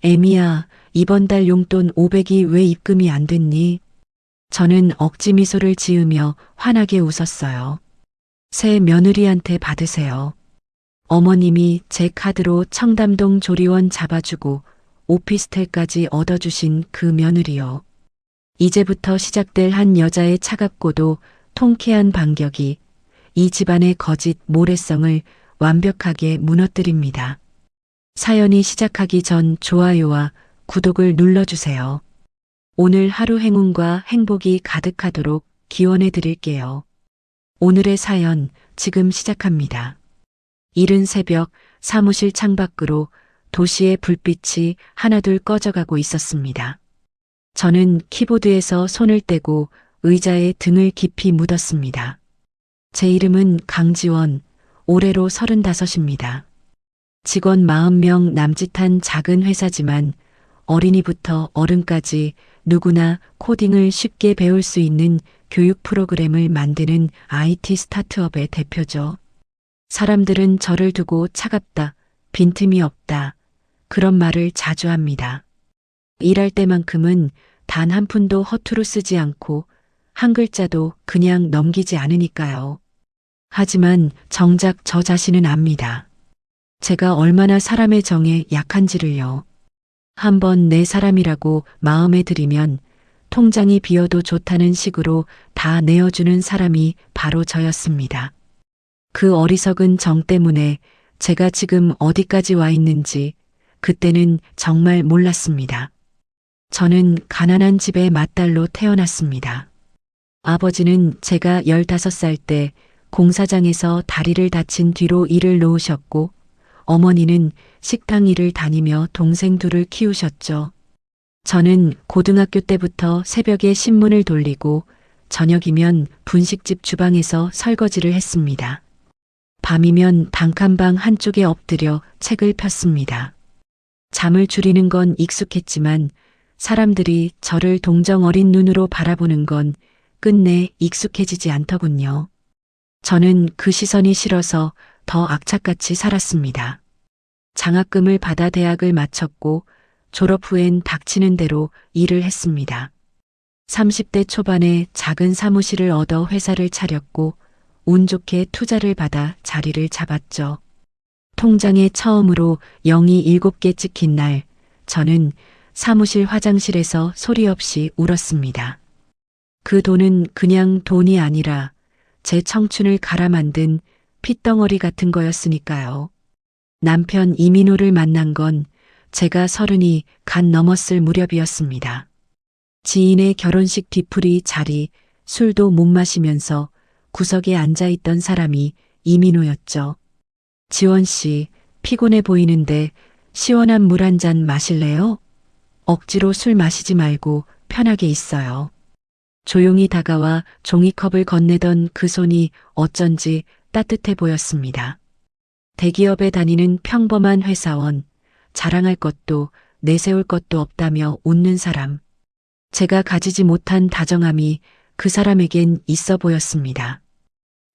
애미야, 이번 달 용돈 500이 왜 입금이 안 됐니? 저는 억지 미소를 지으며 환하게 웃었어요. 새 며느리한테 받으세요. 어머님이 제 카드로 청담동 조리원 잡아주고 오피스텔까지 얻어주신 그 며느리요. 이제부터 시작될 한 여자의 차갑고도 통쾌한 반격이 이 집안의 거짓 모래성을 완벽하게 무너뜨립니다. 사연이 시작하기 전 좋아요와 구독을 눌러주세요. 오늘 하루 행운과 행복이 가득하도록 기원해 드릴게요. 오늘의 사연 지금 시작합니다. 이른 새벽 사무실 창밖으로 도시의 불빛이 하나둘 꺼져가고 있었습니다. 저는 키보드에서 손을 떼고 의자에 등을 깊이 묻었습니다. 제 이름은 강지원, 올해로 35입니다. 직원 40명 남짓한 작은 회사지만 어린이부터 어른까지 누구나 코딩을 쉽게 배울 수 있는 교육 프로그램을 만드는 IT 스타트업의 대표죠. 사람들은 저를 두고 차갑다, 빈틈이 없다, 그런 말을 자주 합니다. 일할 때만큼은 단 한 푼도 허투루 쓰지 않고 한 글자도 그냥 넘기지 않으니까요. 하지만 정작 저 자신은 압니다. 제가 얼마나 사람의 정에 약한지를요. 한번 내 사람이라고 마음에 들이면 통장이 비어도 좋다는 식으로 다 내어주는 사람이 바로 저였습니다. 그 어리석은 정 때문에 제가 지금 어디까지 와 있는지 그때는 정말 몰랐습니다. 저는 가난한 집의 맏딸로 태어났습니다. 아버지는 제가 15살 때 공사장에서 다리를 다친 뒤로 일을 놓으셨고 어머니는 식당 일을 다니며 동생 둘을 키우셨죠. 저는 고등학교 때부터 새벽에 신문을 돌리고 저녁이면 분식집 주방에서 설거지를 했습니다. 밤이면 단칸방 한쪽에 엎드려 책을 폈습니다. 잠을 줄이는 건 익숙했지만 사람들이 저를 동정 어린 눈으로 바라보는 건 끝내 익숙해지지 않더군요. 저는 그 시선이 싫어서 더 악착같이 살았습니다. 장학금을 받아 대학을 마쳤고 졸업 후엔 닥치는 대로 일을 했습니다. 30대 초반에 작은 사무실을 얻어 회사를 차렸고 운 좋게 투자를 받아 자리를 잡았죠. 통장에 처음으로 0이 7개 찍힌 날 저는 사무실 화장실에서 소리 없이 울었습니다. 그 돈은 그냥 돈이 아니라 제 청춘을 갈아 만든 핏덩어리 같은 거였으니까요. 남편 이민호를 만난 건 제가 30이 갓 넘었을 무렵이었습니다. 지인의 결혼식 뒤풀이 자리, 술도 못 마시면서 구석에 앉아있던 사람이 이민호였죠. 지원 씨, 피곤해 보이는데 시원한 물 한 잔 마실래요? 억지로 술 마시지 말고 편하게 있어요. 조용히 다가와 종이컵을 건네던 그 손이 어쩐지 따뜻해 보였습니다. 대기업에 다니는 평범한 회사원, 자랑할 것도 내세울 것도 없다며 웃는 사람. 제가 가지지 못한 다정함이 그 사람에겐 있어 보였습니다.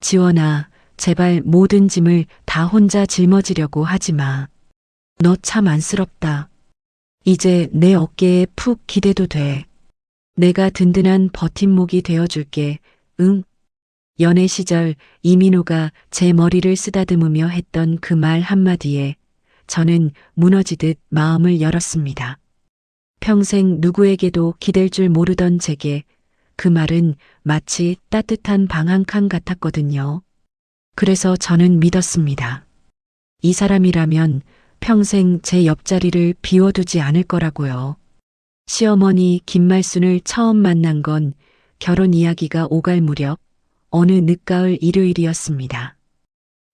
지원아, 제발 모든 짐을 다 혼자 짊어지려고 하지 마. 너 참 안쓰럽다. 이제 내 어깨에 푹 기대도 돼. 내가 든든한 버팀목이 되어줄게. 응. 연애 시절 이민호가 제 머리를 쓰다듬으며 했던 그 말 한마디에 저는 무너지듯 마음을 열었습니다. 평생 누구에게도 기댈 줄 모르던 제게 그 말은 마치 따뜻한 방 한 칸 같았거든요. 그래서 저는 믿었습니다. 이 사람이라면 평생 제 옆자리를 비워두지 않을 거라고요. 시어머니 김말순을 처음 만난 건 결혼 이야기가 오갈 무렵 어느 늦가을 일요일이었습니다.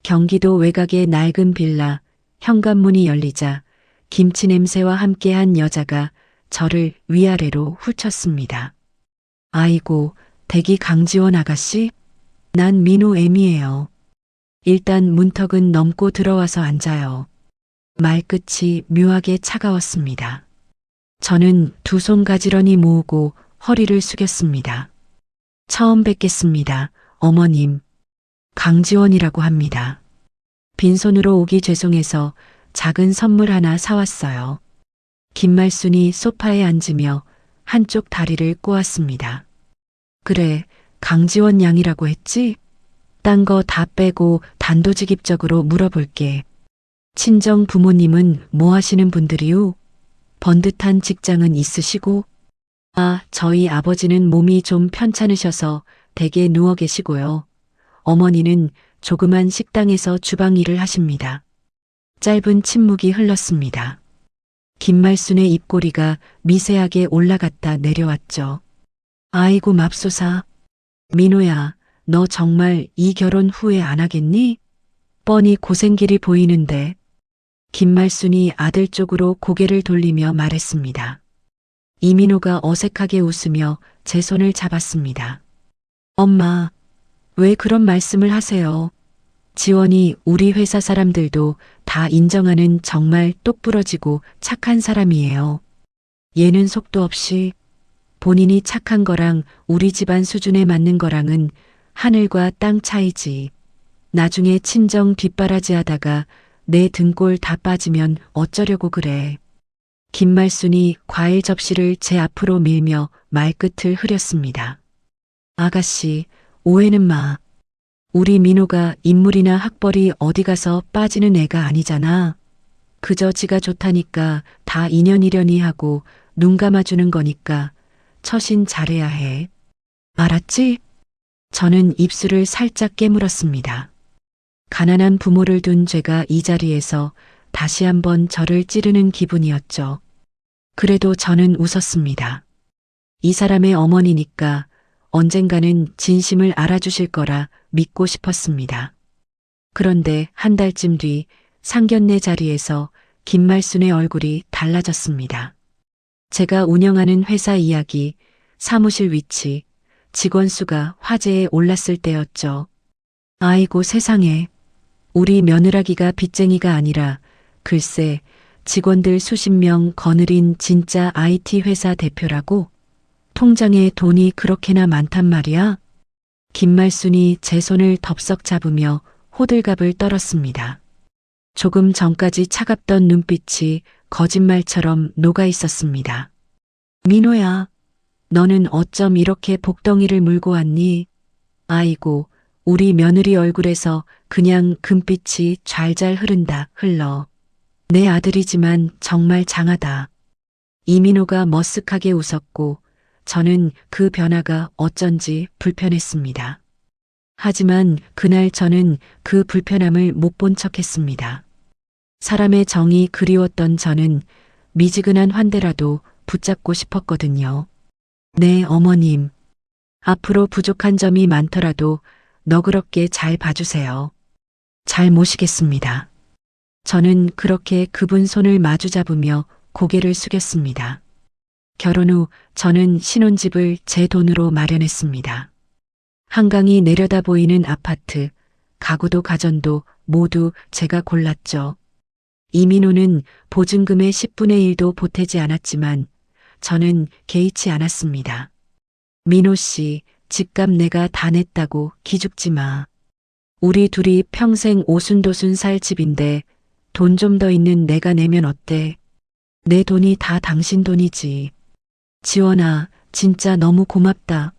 경기도 외곽의 낡은 빌라 현관문이 열리자 김치 냄새와 함께한 여자가 저를 위아래로 훑쳤습니다. 아이고, 댁이 강지원 아가씨? 난 민호 애미예요. 일단 문턱은 넘고 들어와서 앉아요. 말끝이 묘하게 차가웠습니다. 저는 두 손 가지런히 모으고 허리를 숙였습니다. 처음 뵙겠습니다, 어머님. 강지원이라고 합니다. 빈손으로 오기 죄송해서 작은 선물 하나 사왔어요. 김말순이 소파에 앉으며 한쪽 다리를 꼬았습니다. 그래, 강지원 양이라고 했지? 딴 거 다 빼고 단도직입적으로 물어볼게. 친정 부모님은 뭐 하시는 분들이요? 번듯한 직장은 있으시고? 아, 저희 아버지는 몸이 좀 편찮으셔서 댁에 누워 계시고요. 어머니는 조그만 식당에서 주방 일을 하십니다. 짧은 침묵이 흘렀습니다. 김말순의 입꼬리가 미세하게 올라갔다 내려왔죠. 아이고 맙소사. 민호야, 너 정말 이 결혼 후회 안 하겠니? 뻔히 고생길이 보이는데. 김말순이 아들 쪽으로 고개를 돌리며 말했습니다. 이민호가 어색하게 웃으며 제 손을 잡았습니다. 엄마, 왜 그런 말씀을 하세요? 지원이 우리 회사 사람들도 다 인정하는 정말 똑부러지고 착한 사람이에요. 얘는 속도 없이 본인이 착한 거랑 우리 집안 수준에 맞는 거랑은 하늘과 땅 차이지. 나중에 친정 뒷바라지 하다가 내 등골 다 빠지면 어쩌려고 그래. 김말순이 과일 접시를 제 앞으로 밀며 말끝을 흐렸습니다. 아가씨, 오해는 마. 우리 민호가 인물이나 학벌이 어디 가서 빠지는 애가 아니잖아. 그저 지가 좋다니까 다 인연이려니 하고 눈 감아주는 거니까 처신 잘해야 해. 알았지? 저는 입술을 살짝 깨물었습니다. 가난한 부모를 둔 죄가 이 자리에서 다시 한번 저를 찌르는 기분이었죠. 그래도 저는 웃었습니다. 이 사람의 어머니니까 언젠가는 진심을 알아주실 거라 믿고 싶었습니다. 그런데 한 달쯤 뒤 상견례 자리에서 김말순의 얼굴이 달라졌습니다. 제가 운영하는 회사 이야기, 사무실 위치, 직원 수가 화제에 올랐을 때였죠. 아이고 세상에. 우리 며느라기가 빚쟁이가 아니라 글쎄 직원들 수십 명 거느린 진짜 IT 회사 대표라고? 통장에 돈이 그렇게나 많단 말이야? 김말순이 제 손을 덥석 잡으며 호들갑을 떨었습니다. 조금 전까지 차갑던 눈빛이 거짓말처럼 녹아 있었습니다. 민호야, 너는 어쩜 이렇게 복덩이를 물고 왔니? 아이고, 우리 며느리 얼굴에서 그냥 금빛이 잘잘 흐른다, 흘러. 내 아들이지만 정말 장하다. 이민호가 머쓱하게 웃었고 저는 그 변화가 어쩐지 불편했습니다. 하지만 그날 저는 그 불편함을 못 본 척했습니다. 사람의 정이 그리웠던 저는 미지근한 환대라도 붙잡고 싶었거든요. 네, 어머님. 앞으로 부족한 점이 많더라도 너그럽게 잘 봐주세요. 잘 모시겠습니다. 저는 그렇게 그분 손을 마주 잡으며 고개를 숙였습니다. 결혼 후 저는 신혼집을 제 돈으로 마련했습니다. 한강이 내려다 보이는 아파트, 가구도 가전도 모두 제가 골랐죠. 이민호는 보증금의 10분의 1도 보태지 않았지만 저는 개의치 않았습니다. 민호 씨, 집값 내가 다 냈다고 기죽지 마. 우리 둘이 평생 오순도순 살 집인데 돈 좀 더 있는 내가 내면 어때? 내 돈이 다 당신 돈이지. 지원아, 진짜 너무 고맙다.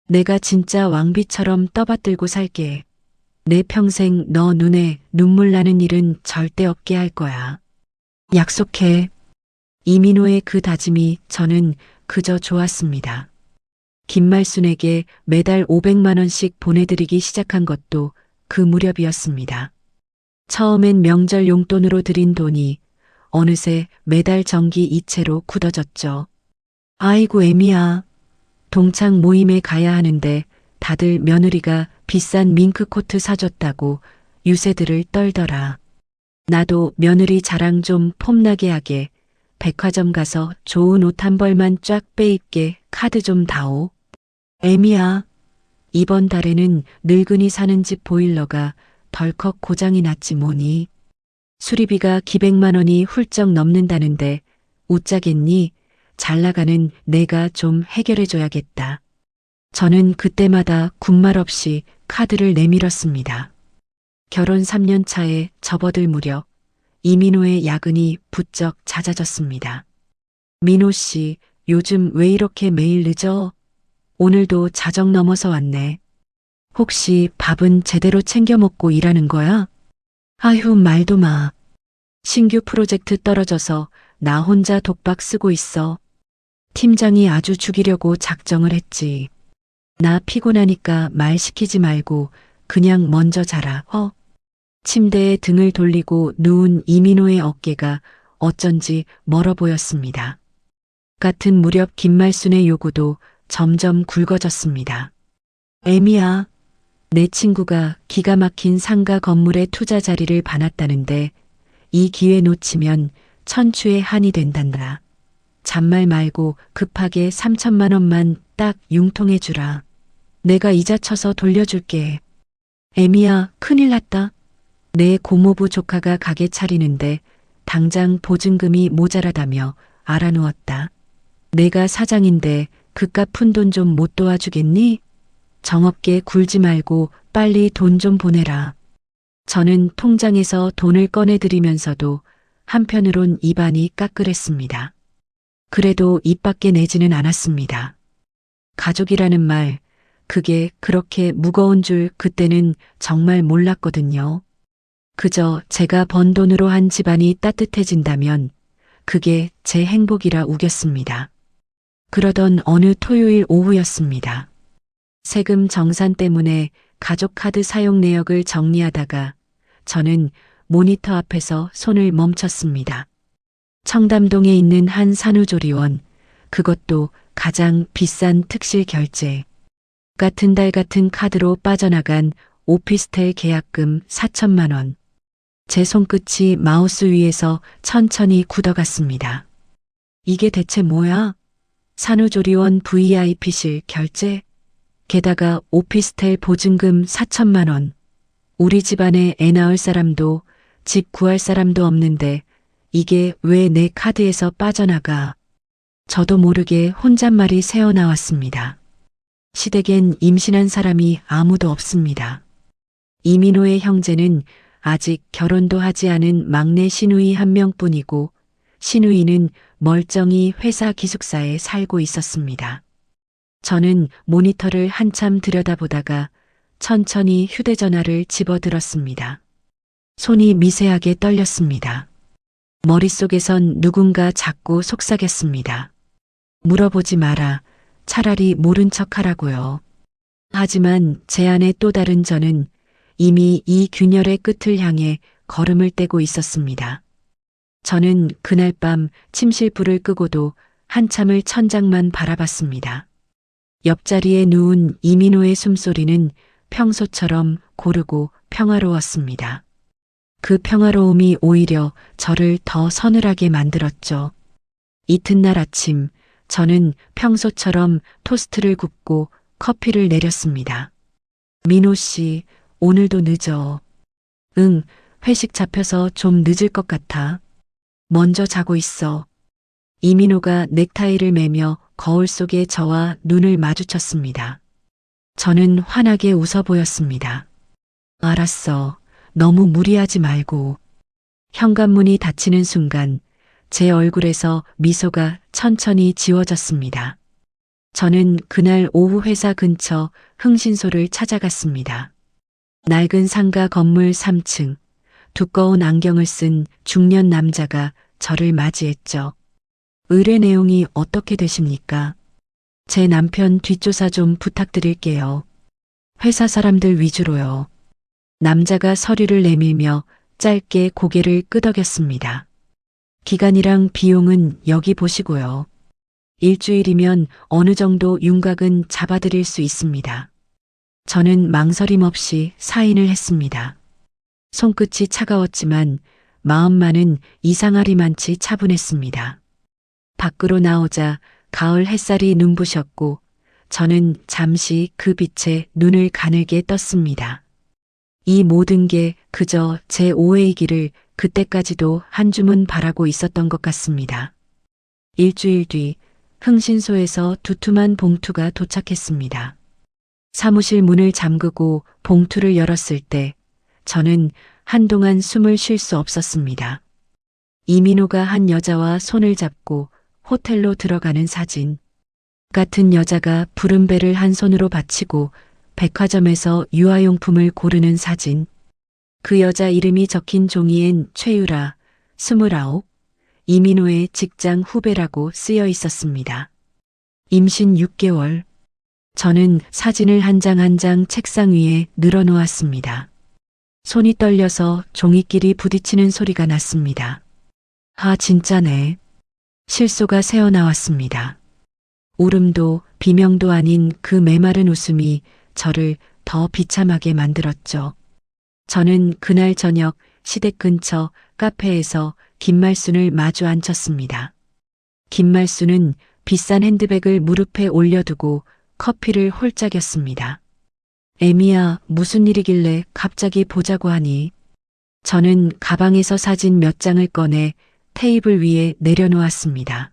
내가 진짜 왕비처럼 떠받들고 살게. 내 평생 너 눈에 눈물 나는 일은 절대 없게 할 거야. 약속해. 이민호의 그 다짐이 저는 그저 좋았습니다. 김말순에게 매달 500만 원씩 보내드리기 시작한 것도 그 무렵이었습니다. 처음엔 명절 용돈으로 드린 돈이 어느새 매달 정기 이체로 굳어졌죠. 아이고 애미야. 동창 모임에 가야 하는데 다들 며느리가 비싼 밍크코트 사줬다고 유세들을 떨더라. 나도 며느리 자랑 좀 폼나게 하게 백화점 가서 좋은 옷 한 벌만 쫙 빼입게 카드 좀 다오. 애미야. 이번 달에는 늙은이 사는 집 보일러가 덜컥 고장이 났지 뭐니. 수리비가 기백만 원이 훌쩍 넘는다는데 웃자겠니? 잘 나가는 내가 좀 해결해줘야겠다. 저는 그때마다 군말 없이 카드를 내밀었습니다. 결혼 3년 차에 접어들 무렵 이민호의 야근이 부쩍 잦아졌습니다. 민호 씨, 요즘 왜 이렇게 매일 늦어? 오늘도 자정 넘어서 왔네. 혹시 밥은 제대로 챙겨 먹고 일하는 거야? 아휴, 말도 마. 신규 프로젝트 떨어져서 나 혼자 독박 쓰고 있어. 팀장이 아주 죽이려고 작정을 했지. 나 피곤하니까 말 시키지 말고 그냥 먼저 자라. 침대에 등을 돌리고 누운 이민호의 어깨가 어쩐지 멀어 보였습니다. 같은 무렵 김말순의 요구도 점점 굵어졌습니다. 애미야, 내 친구가 기가 막힌 상가 건물에 투자 자리를 받았다는데 이 기회 놓치면 천추의 한이 된단다. 잔말 말고 급하게 3천만 원만 딱 융통해 주라. 내가 이자 쳐서 돌려줄게. 애미야, 큰일 났다. 내 고모부 조카가 가게 차리는데 당장 보증금이 모자라다며 알아누웠다. 내가 사장인데 그깟 푼돈 좀 못 도와주겠니? 정없게 굴지 말고 빨리 돈 좀 보내라. 저는 통장에서 돈을 꺼내드리면서도 한편으론 입안이 까끌했습니다. 그래도 입 밖에 내지는 않았습니다. 가족이라는 말, 그게 그렇게 무거운 줄 그때는 정말 몰랐거든요. 그저 제가 번 돈으로 한 집안이 따뜻해진다면 그게 제 행복이라 우겼습니다. 그러던 어느 토요일 오후였습니다. 세금 정산 때문에 가족 카드 사용 내역을 정리하다가 저는 모니터 앞에서 손을 멈췄습니다. 청담동에 있는 한 산후조리원, 그것도 가장 비싼 특실 결제. 같은 달 같은 카드로 빠져나간 오피스텔 계약금 4천만 원. 제 손끝이 마우스 위에서 천천히 굳어갔습니다. 이게 대체 뭐야? 산후조리원 VIP실 결제? 게다가 오피스텔 보증금 4천만 원. 우리 집안에 애 낳을 사람도 집 구할 사람도 없는데 이게 왜 내 카드에서 빠져나가? 저도 모르게 혼잣말이 새어나왔습니다. 시댁엔 임신한 사람이 아무도 없습니다. 이민호의 형제는 아직 결혼도 하지 않은 막내 시누이 한 명뿐이고 시누이는 멀쩡히 회사 기숙사에 살고 있었습니다. 저는 모니터를 한참 들여다보다가 천천히 휴대전화를 집어들었습니다. 손이 미세하게 떨렸습니다. 머릿속에선 누군가 자꾸 속삭였습니다. 물어보지 마라. 차라리 모른 척 하라고요. 하지만 제 안의 또 다른 저는 이미 이 균열의 끝을 향해 걸음을 떼고 있었습니다. 저는 그날 밤 침실불을 끄고도 한참을 천장만 바라봤습니다. 옆자리에 누운 이민호의 숨소리는 평소처럼 고르고 평화로웠습니다. 그 평화로움이 오히려 저를 더 서늘하게 만들었죠. 이튿날 아침 저는 평소처럼 토스트를 굽고 커피를 내렸습니다. 민호 씨, 오늘도 늦어. 응, 회식 잡혀서 좀 늦을 것 같아. 먼저 자고 있어. 이민호가 넥타이를 매며 거울 속에 저와 눈을 마주쳤습니다. 저는 환하게 웃어 보였습니다. 알았어. 너무 무리하지 말고. 현관문이 닫히는 순간 제 얼굴에서 미소가 천천히 지워졌습니다. 저는 그날 오후 회사 근처 흥신소를 찾아갔습니다. 낡은 상가 건물 3층, 두꺼운 안경을 쓴 중년 남자가 저를 맞이했죠. 의뢰 내용이 어떻게 되십니까? 제 남편 뒷조사 좀 부탁드릴게요. 회사 사람들 위주로요. 남자가 서류를 내밀며 짧게 고개를 끄덕였습니다. 기간이랑 비용은 여기 보시고요. 일주일이면 어느 정도 윤곽은 잡아드릴 수 있습니다. 저는 망설임 없이 사인을 했습니다. 손끝이 차가웠지만 마음만은 이상하리만치 차분했습니다. 밖으로 나오자 가을 햇살이 눈부셨고 저는 잠시 그 빛에 눈을 가늘게 떴습니다. 이 모든 게 그저 제 오해이기를 그때까지도 한 줌은 바라고 있었던 것 같습니다. 일주일 뒤 흥신소에서 두툼한 봉투가 도착했습니다. 사무실 문을 잠그고 봉투를 열었을 때 저는 한동안 숨을 쉴 수 없었습니다. 이민호가 한 여자와 손을 잡고 호텔로 들어가는 사진. 같은 여자가 푸른 배를 한 손으로 받치고 백화점에서 유아용품을 고르는 사진. 그 여자 이름이 적힌 종이엔 최유라, 29, 이민호의 직장 후배라고 쓰여 있었습니다. 임신 6개월. 저는 사진을 한 장 한 장 책상 위에 늘어놓았습니다. 손이 떨려서 종이끼리 부딪히는 소리가 났습니다. 아, 진짜네. 실소가 새어나왔습니다. 울음도 비명도 아닌 그 메마른 웃음이 저를 더 비참하게 만들었죠. 저는 그날 저녁 시댁 근처 카페에서 김말순을 마주 앉혔습니다. 김말순은 비싼 핸드백을 무릎에 올려두고 커피를 홀짝였습니다. 애미야, 무슨 일이길래 갑자기 보자고 하니? 저는 가방에서 사진 몇 장을 꺼내 테이블 위에 내려놓았습니다.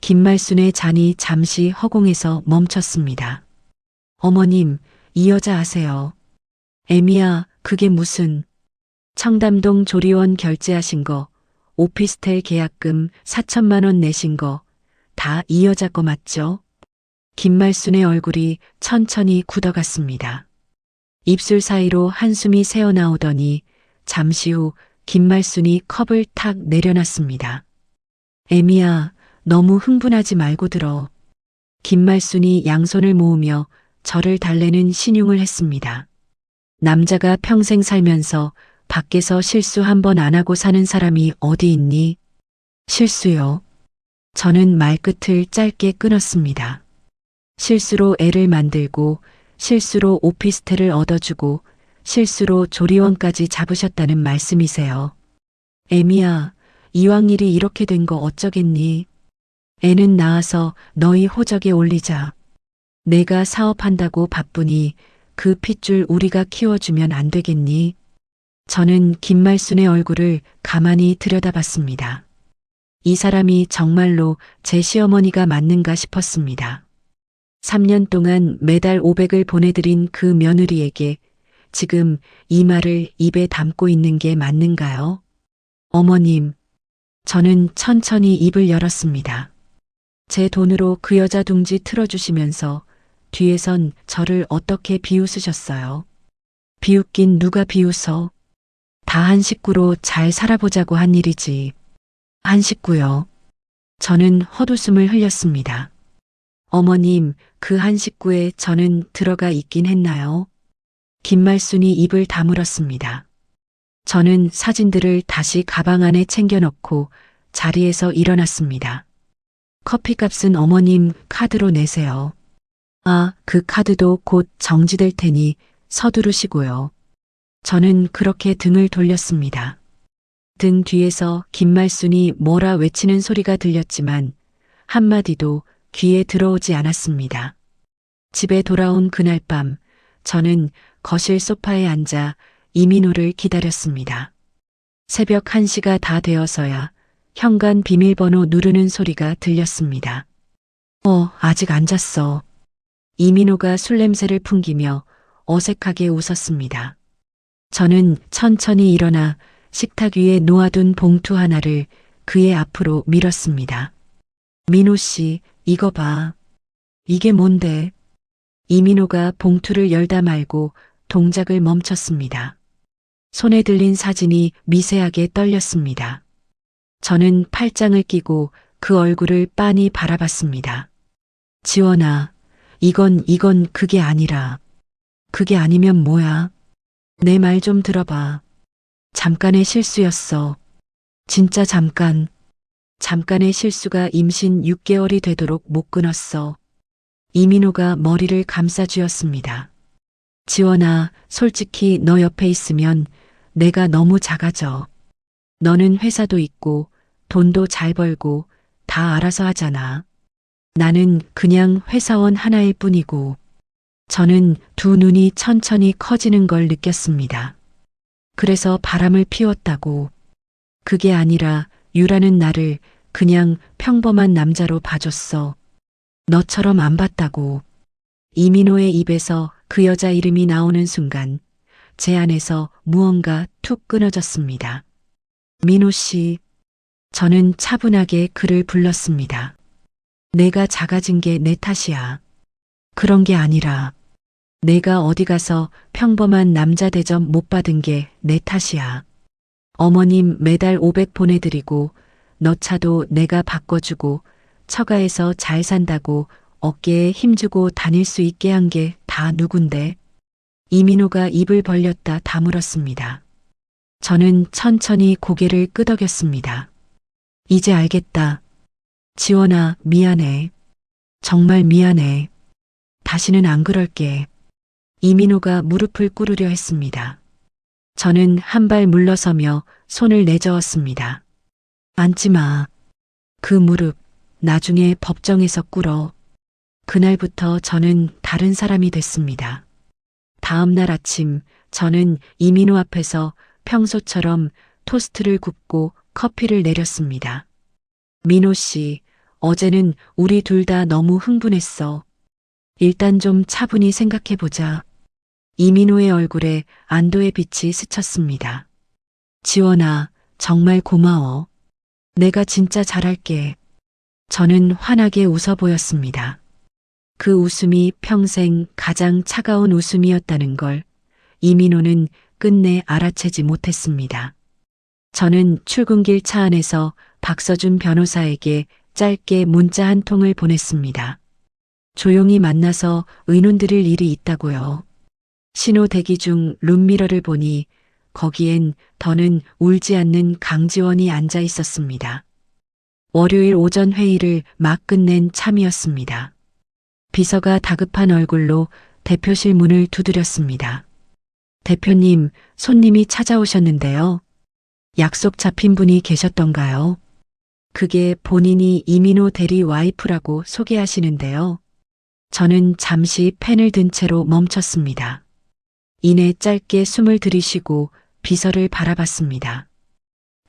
김말순의 잔이 잠시 허공에서 멈췄습니다. 어머님, 이 여자 아세요? 애미야, 그게 무슨? 청담동 조리원 결제하신 거, 오피스텔 계약금 4천만 원 내신 거, 다 이 여자 거 맞죠? 김말순의 얼굴이 천천히 굳어갔습니다. 입술 사이로 한숨이 새어나오더니 잠시 후 김말순이 컵을 탁 내려놨습니다. 애미야, 너무 흥분하지 말고 들어. 김말순이 양손을 모으며 저를 달래는 신용을 했습니다. 남자가 평생 살면서 밖에서 실수 한 번 안 하고 사는 사람이 어디 있니? 실수요. 저는 말끝을 짧게 끊었습니다. 실수로 애를 만들고 실수로 오피스텔을 얻어주고 실수로 조리원까지 잡으셨다는 말씀이세요. 애미야, 이왕 일이 이렇게 된 거 어쩌겠니? 애는 낳아서 너희 호적에 올리자. 내가 사업한다고 바쁘니 그 핏줄 우리가 키워주면 안 되겠니? 저는 김말순의 얼굴을 가만히 들여다봤습니다. 이 사람이 정말로 제 시어머니가 맞는가 싶었습니다. 3년 동안 매달 500을 보내드린 그 며느리에게 지금 이 말을 입에 담고 있는 게 맞는가요? 어머님, 저는 천천히 입을 열었습니다. 제 돈으로 그 여자 둥지 틀어주시면서 뒤에선 저를 어떻게 비웃으셨어요? 비웃긴 누가 비웃어? 다 한 식구로 잘 살아보자고 한 일이지. 한 식구요. 저는 헛웃음을 흘렸습니다. 어머님, 그 한 식구에 저는 들어가 있긴 했나요? 김말순이 입을 다물었습니다. 저는 사진들을 다시 가방 안에 챙겨 넣고 자리에서 일어났습니다. 커피값은 어머님 카드로 내세요. 아, 그 카드도 곧 정지될 테니 서두르시고요. 저는 그렇게 등을 돌렸습니다. 등 뒤에서 김말순이 뭐라 외치는 소리가 들렸지만 한마디도 귀에 들어오지 않았습니다. 집에 돌아온 그날 밤 저는 거실 소파에 앉아 이민호를 기다렸습니다. 새벽 1시가 다 되어서야 현관 비밀번호 누르는 소리가 들렸습니다. 아직 안 잤어. 이민호가 술 냄새를 풍기며 어색하게 웃었습니다. 저는 천천히 일어나 식탁 위에 놓아둔 봉투 하나를 그의 앞으로 밀었습니다. 민호 씨, 이거 봐. 이게 뭔데? 이민호가 봉투를 열다 말고 동작을 멈췄습니다. 손에 들린 사진이 미세하게 떨렸습니다. 저는 팔짱을 끼고 그 얼굴을 빤히 바라봤습니다. 지원아, 이건 그게 아니라. 그게 아니면 뭐야? 내 말 좀 들어봐. 잠깐의 실수였어. 진짜 잠깐. 잠깐의 실수가 임신 6개월이 되도록 못 끊었어. 이민호가 머리를 감싸쥐었습니다. 지원아, 솔직히 너 옆에 있으면 내가 너무 작아져. 너는 회사도 있고 돈도 잘 벌고 다 알아서 하잖아. 나는 그냥 회사원 하나일 뿐이고. 저는 두 눈이 천천히 커지는 걸 느꼈습니다. 그래서 바람을 피웠다고. 그게 아니라 유라는 나를 그냥 평범한 남자로 봐줬어. 너처럼 안 봤다고. 이민호의 입에서 그 여자 이름이 나오는 순간 제 안에서 무언가 툭 끊어졌습니다. 민호 씨. 저는 차분하게 그를 불렀습니다. 내가 작아진 게 내 탓이야. 그런 게 아니라 내가 어디 가서 평범한 남자 대접 못 받은 게 내 탓이야. 어머님 매달 500 보내드리고 너 차도 내가 바꿔주고 처가에서 잘 산다고 어깨에 힘주고 다닐 수 있게 한 게 다 누군데? 이민호가 입을 벌렸다 다물었습니다. 저는 천천히 고개를 끄덕였습니다. 이제 알겠다. 지원아, 미안해. 정말 미안해. 다시는 안 그럴게. 이민호가 무릎을 꿇으려 했습니다. 저는 한 발 물러서며 손을 내저었습니다. 앉지 마. 그 무릎 나중에 법정에서 꿇어. 그날부터 저는 다른 사람이 됐습니다. 다음 날 아침 저는 이민호 앞에서 평소처럼 토스트를 굽고 커피를 내렸습니다. 민호 씨, 어제는 우리 둘 다 너무 흥분했어. 일단 좀 차분히 생각해보자. 이민호의 얼굴에 안도의 빛이 스쳤습니다. 지원아, 정말 고마워. 내가 진짜 잘할게. 저는 환하게 웃어 보였습니다. 그 웃음이 평생 가장 차가운 웃음이었다는 걸 이민호는 끝내 알아채지 못했습니다. 저는 출근길 차 안에서 박서준 변호사에게 짧게 문자 한 통을 보냈습니다. 조용히 만나서 의논드릴 일이 있다고요. 신호 대기 중 룸미러를 보니 거기엔 더는 울지 않는 강지원이 앉아 있었습니다. 월요일 오전 회의를 막 끝낸 참이었습니다. 비서가 다급한 얼굴로 대표실 문을 두드렸습니다. 대표님, 손님이 찾아오셨는데요. 약속 잡힌 분이 계셨던가요? 그게 본인이 이민호 대리 와이프라고 소개하시는데요. 저는 잠시 펜을 든 채로 멈췄습니다. 이내 짧게 숨을 들이쉬고 비서를 바라봤습니다.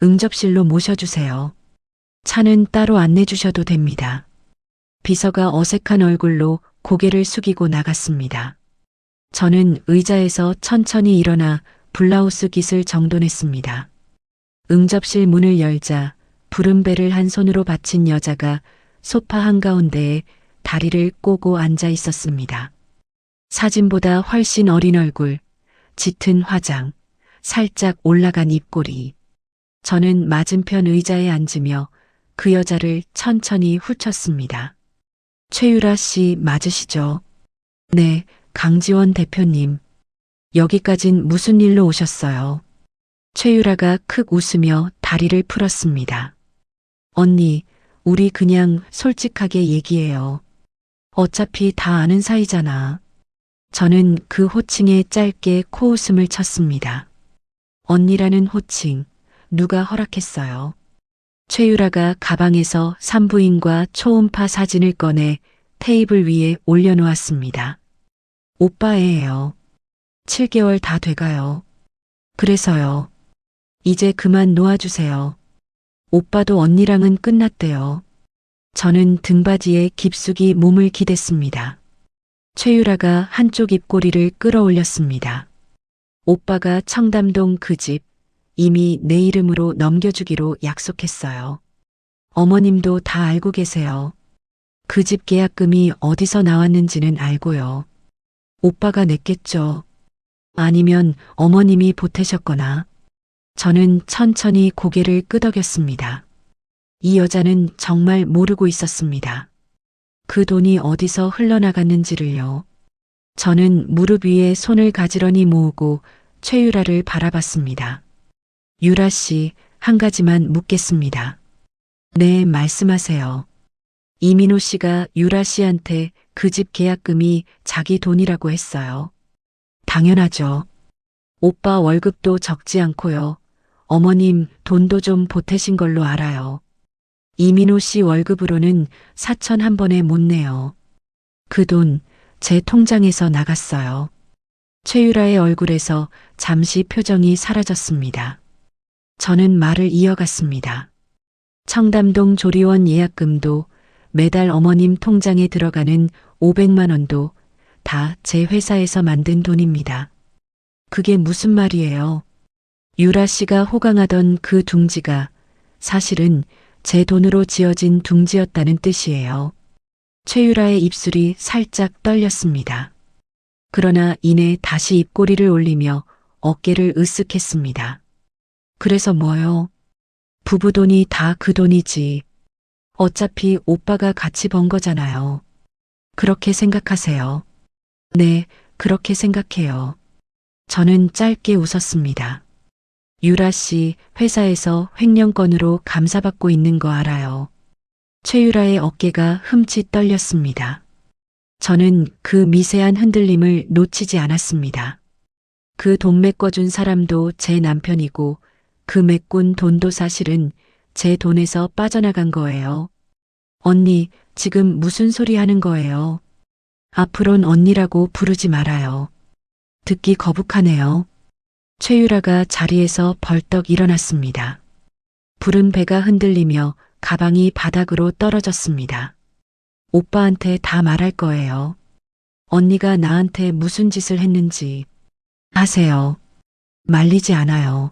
응접실로 모셔주세요. 차는 따로 안내주셔도 됩니다. 비서가 어색한 얼굴로 고개를 숙이고 나갔습니다. 저는 의자에서 천천히 일어나 블라우스 깃을 정돈했습니다. 응접실 문을 열자 푸른 배를 한 손으로 받친 여자가 소파 한가운데에 다리를 꼬고 앉아 있었습니다. 사진보다 훨씬 어린 얼굴, 짙은 화장, 살짝 올라간 입꼬리. 저는 맞은편 의자에 앉으며 그 여자를 천천히 훑었습니다. 최유라 씨 맞으시죠? 네, 강지원 대표님. 여기까진 무슨 일로 오셨어요? 최유라가 크 웃으며 다리를 풀었습니다. 언니, 우리 그냥 솔직하게 얘기해요. 어차피 다 아는 사이잖아. 저는 그 호칭에 짧게 코웃음을 쳤습니다. 언니라는 호칭, 누가 허락했어요? 최유라가 가방에서 산부인과 초음파 사진을 꺼내 테이블 위에 올려놓았습니다. 오빠예요. 7개월 다 돼가요. 그래서요. 이제 그만 놓아주세요. 오빠도 언니랑은 끝났대요. 저는 등받이에 깊숙이 몸을 기댔습니다. 최유라가 한쪽 입꼬리를 끌어올렸습니다. 오빠가 청담동 그 집 이미 내 이름으로 넘겨주기로 약속했어요. 어머님도 다 알고 계세요. 그 집 계약금이 어디서 나왔는지는 알고요. 오빠가 냈겠죠. 아니면 어머님이 보태셨거나. 저는 천천히 고개를 끄덕였습니다. 이 여자는 정말 모르고 있었습니다. 그 돈이 어디서 흘러나갔는지를요. 저는 무릎 위에 손을 가지런히 모으고 최유라를 바라봤습니다. 유라 씨, 한 가지만 묻겠습니다. 네, 말씀하세요. 이민호 씨가 유라 씨한테 그 집 계약금이 자기 돈이라고 했어요. 당연하죠. 오빠 월급도 적지 않고요. 어머님 돈도 좀 보태신 걸로 알아요. 이민호 씨 월급으로는 4천 한 번에 못 내요. 그 돈 제 통장에서 나갔어요. 최유라의 얼굴에서 잠시 표정이 사라졌습니다. 저는 말을 이어갔습니다. 청담동 조리원 예약금도 매달 어머님 통장에 들어가는 500만 원도 다 제 회사에서 만든 돈입니다. 그게 무슨 말이에요? 유라 씨가 호강하던 그 둥지가 사실은 제 돈으로 지어진 둥지였다는 뜻이에요. 최유라의 입술이 살짝 떨렸습니다. 그러나 이내 다시 입꼬리를 올리며 어깨를 으쓱했습니다. 그래서 뭐요? 부부 돈이 다 그 돈이지. 어차피 오빠가 같이 번 거잖아요. 그렇게 생각하세요. 네, 그렇게 생각해요. 저는 짧게 웃었습니다. 유라 씨, 회사에서 횡령건으로 감사받고 있는 거 알아요. 최유라의 어깨가 흠칫 떨렸습니다. 저는 그 미세한 흔들림을 놓치지 않았습니다. 그 돈 메꿔준 사람도 제 남편이고 그 메꾼 돈도 사실은 제 돈에서 빠져나간 거예요. 언니, 지금 무슨 소리 하는 거예요? 앞으론 언니라고 부르지 말아요. 듣기 거북하네요. 최유라가 자리에서 벌떡 일어났습니다. 부른 배가 흔들리며 가방이 바닥으로 떨어졌습니다. 오빠한테 다 말할 거예요. 언니가 나한테 무슨 짓을 했는지. 하세요. 말리지 않아요.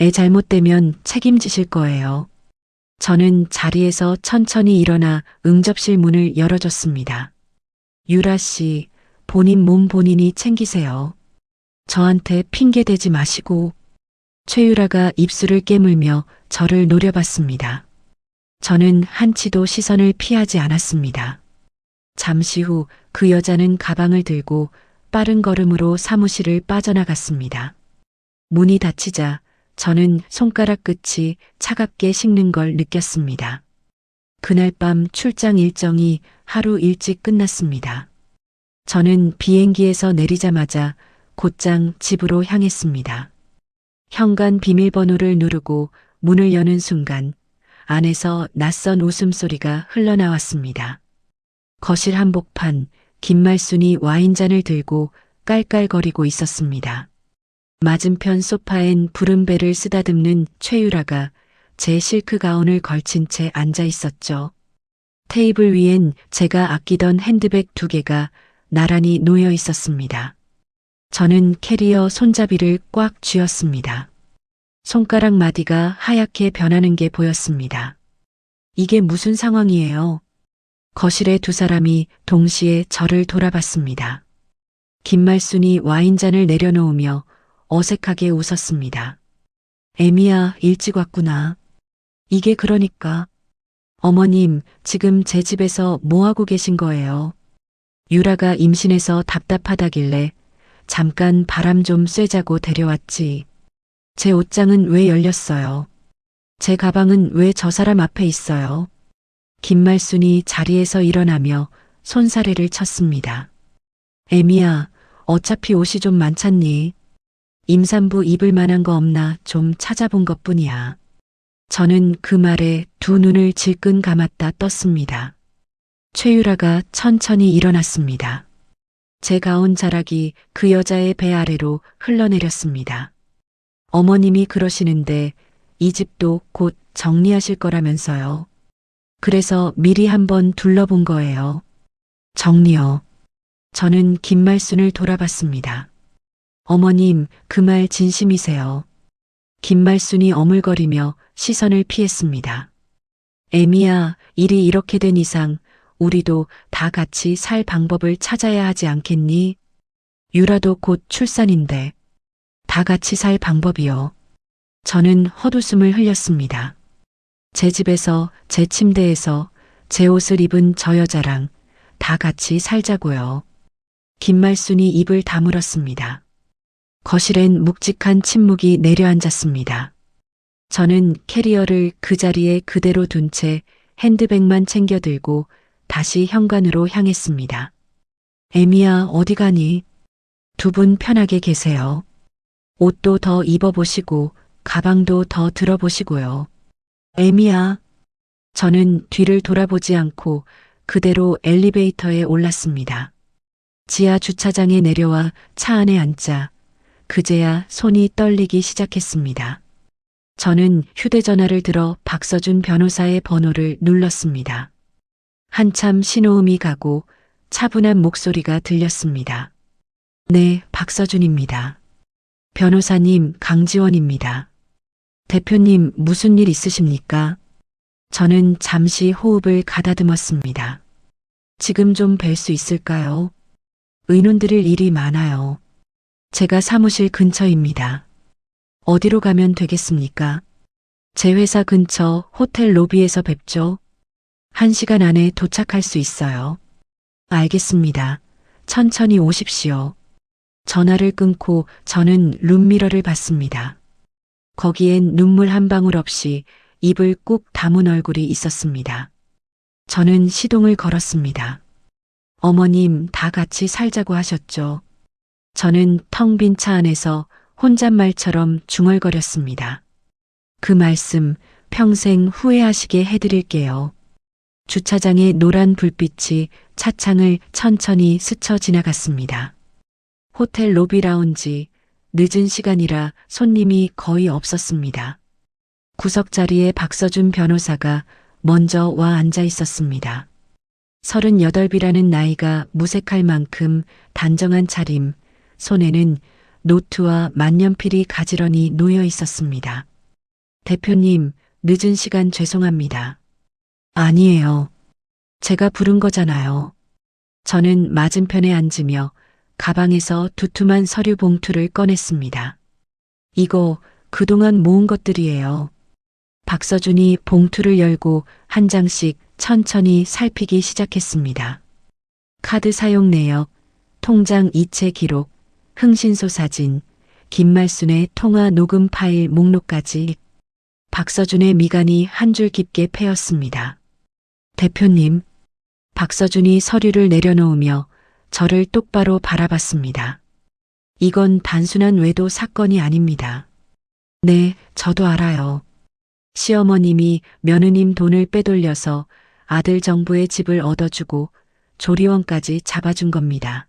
애 잘못되면 책임지실 거예요. 저는 자리에서 천천히 일어나 응접실 문을 열어줬습니다. 유라 씨, 본인 몸 본인이 챙기세요. 저한테 핑계 대지 마시고. 최유라가 입술을 깨물며 저를 노려봤습니다. 저는 한치도 시선을 피하지 않았습니다. 잠시 후 그 여자는 가방을 들고 빠른 걸음으로 사무실을 빠져나갔습니다. 문이 닫히자 저는 손가락 끝이 차갑게 식는 걸 느꼈습니다. 그날 밤 출장 일정이 하루 일찍 끝났습니다. 저는 비행기에서 내리자마자 곧장 집으로 향했습니다. 현관 비밀번호를 누르고 문을 여는 순간 안에서 낯선 웃음소리가 흘러나왔습니다. 거실 한복판 김말순이 와인잔을 들고 깔깔거리고 있었습니다. 맞은편 소파엔 푸른 배를 쓰다듬는 최유라가 제 실크 가운을 걸친 채 앉아 있었죠. 테이블 위엔 제가 아끼던 핸드백 2개가 나란히 놓여 있었습니다. 저는 캐리어 손잡이를 꽉 쥐었습니다. 손가락 마디가 하얗게 변하는 게 보였습니다. 이게 무슨 상황이에요? 거실의 두 사람이 동시에 저를 돌아봤습니다. 김말순이 와인잔을 내려놓으며 어색하게 웃었습니다. 애미야, 일찍 왔구나. 이게 그러니까. 어머님, 지금 제 집에서 뭐하고 계신 거예요? 유라가 임신해서 답답하다길래 잠깐 바람 좀 쐬자고 데려왔지. 제 옷장은 왜 열렸어요? 제 가방은 왜 저 사람 앞에 있어요? 김말순이 자리에서 일어나며 손사래를 쳤습니다. 애미야, 어차피 옷이 좀 많잖니. 임산부 입을 만한 거 없나 좀 찾아본 것뿐이야. 저는 그 말에 두 눈을 질끈 감았다 떴습니다. 최유라가 천천히 일어났습니다. 제 가운 자락이 그 여자의 배 아래로 흘러내렸습니다. 어머님이 그러시는데 이 집도 곧 정리하실 거라면서요. 그래서 미리 한번 둘러본 거예요. 정리요. 저는 김말순을 돌아봤습니다. 어머님, 그 말 진심이세요? 김말순이 어물거리며 시선을 피했습니다. 애미야, 일이 이렇게 된 이상 우리도 다 같이 살 방법을 찾아야 하지 않겠니? 유라도 곧 출산인데 다 같이 살 방법이요. 저는 헛웃음을 흘렸습니다. 제 집에서, 제 침대에서 제 옷을 입은 저 여자랑 다 같이 살자고요. 김말순이 입을 다물었습니다. 거실엔 묵직한 침묵이 내려앉았습니다. 저는 캐리어를 그 자리에 그대로 둔 채 핸드백만 챙겨 들고 다시 현관으로 향했습니다. 애미야, 어디 가니? 두 분 편하게 계세요. 옷도 더 입어보시고 가방도 더 들어보시고요. 애미야. 저는 뒤를 돌아보지 않고 그대로 엘리베이터에 올랐습니다. 지하 주차장에 내려와 차 안에 앉자 그제야 손이 떨리기 시작했습니다. 저는 휴대전화를 들어 박서준 변호사의 번호를 눌렀습니다. 한참 신호음이 가고 차분한 목소리가 들렸습니다. 네, 박서준입니다. 변호사님, 강지원입니다. 대표님, 무슨 일 있으십니까? 저는 잠시 호흡을 가다듬었습니다. 지금 좀 뵐 수 있을까요? 의논드릴 일이 많아요. 제가 사무실 근처입니다. 어디로 가면 되겠습니까? 제 회사 근처 호텔 로비에서 뵙죠. 1시간 안에 도착할 수 있어요. 알겠습니다. 천천히 오십시오. 전화를 끊고 저는 룸미러를 봤습니다. 거기엔 눈물 한 방울 없이 입을 꾹 다문 얼굴이 있었습니다. 저는 시동을 걸었습니다. 어머님 다 같이 살자고 하셨죠. 저는 텅 빈 차 안에서 혼잣말처럼 중얼거렸습니다. 그 말씀 평생 후회하시게 해드릴게요. 주차장의 노란 불빛이 차창을 천천히 스쳐 지나갔습니다. 호텔 로비 라운지, 늦은 시간이라 손님이 거의 없었습니다. 구석 자리에 박서준 변호사가 먼저 와 앉아 있었습니다. 38이라는 나이가 무색할 만큼 단정한 차림, 손에는 노트와 만년필이 가지런히 놓여 있었습니다. 대표님, 늦은 시간 죄송합니다. 아니에요. 제가 부른 거잖아요. 저는 맞은편에 앉으며 가방에서 두툼한 서류 봉투를 꺼냈습니다. 이거 그동안 모은 것들이에요. 박서준이 봉투를 열고 한 장씩 천천히 살피기 시작했습니다. 카드 사용 내역, 통장 이체 기록, 흥신소 사진, 김말순의 통화 녹음 파일 목록까지. 박서준의 미간이 한 줄 깊게 패였습니다. 대표님, 박서준이 서류를 내려놓으며 저를 똑바로 바라봤습니다. 이건 단순한 외도 사건이 아닙니다. 네, 저도 알아요. 시어머님이 며느님 돈을 빼돌려서 아들 정부의 집을 얻어주고 조리원까지 잡아준 겁니다.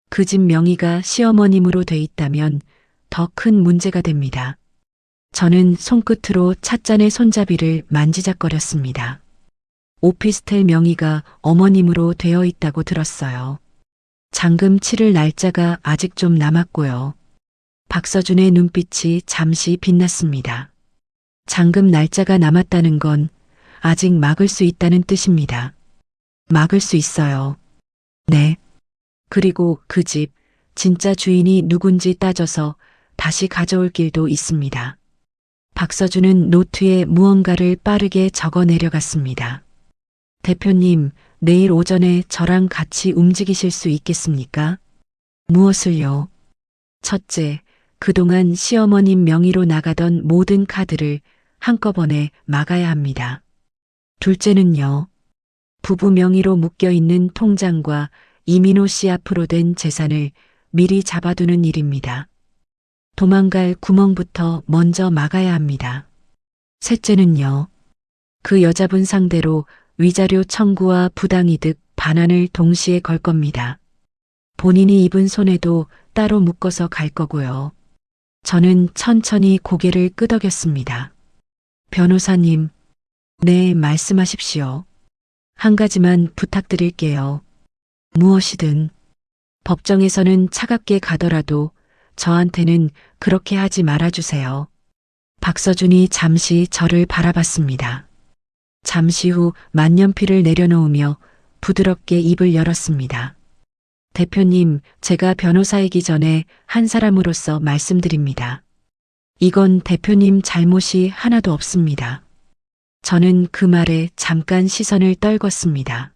그 집 명의가 시어머님으로 돼 있다면 더 큰 문제가 됩니다. 저는 손끝으로 찻잔의 손잡이를 만지작거렸습니다. 오피스텔 명의가 어머님으로 되어 있다고 들었어요. 잔금 치를 날짜가 아직 좀 남았고요. 박서준의 눈빛이 잠시 빛났습니다. 잔금 날짜가 남았다는 건 아직 막을 수 있다는 뜻입니다. 막을 수 있어요. 네. 그리고 그 집, 진짜 주인이 누군지 따져서 다시 가져올 길도 있습니다. 박서준은 노트에 무언가를 빠르게 적어 내려갔습니다. 대표님, 내일 오전에 저랑 같이 움직이실 수 있겠습니까? 무엇을요? 첫째, 그동안 시어머님 명의로 나가던 모든 카드를 한꺼번에 막아야 합니다. 둘째는요, 부부 명의로 묶여있는 통장과 이민호 씨 앞으로 된 재산을 미리 잡아두는 일입니다. 도망갈 구멍부터 먼저 막아야 합니다. 셋째는요, 그 여자분 상대로 위자료 청구와 부당이득 반환을 동시에 걸 겁니다. 본인이 입은 손에도 따로 묶어서 갈 거고요. 저는 천천히 고개를 끄덕였습니다. 변호사님, 네, 말씀하십시오. 한 가지만 부탁드릴게요. 무엇이든. 법정에서는 차갑게 가더라도 저한테는 그렇게 하지 말아주세요. 박서준이 잠시 저를 바라봤습니다. 잠시 후 만년필을 내려놓으며 부드럽게 입을 열었습니다. 대표님, 제가 변호사이기 전에 한 사람으로서 말씀드립니다. 이건 대표님 잘못이 하나도 없습니다. 저는 그 말에 잠깐 시선을 떨궜습니다.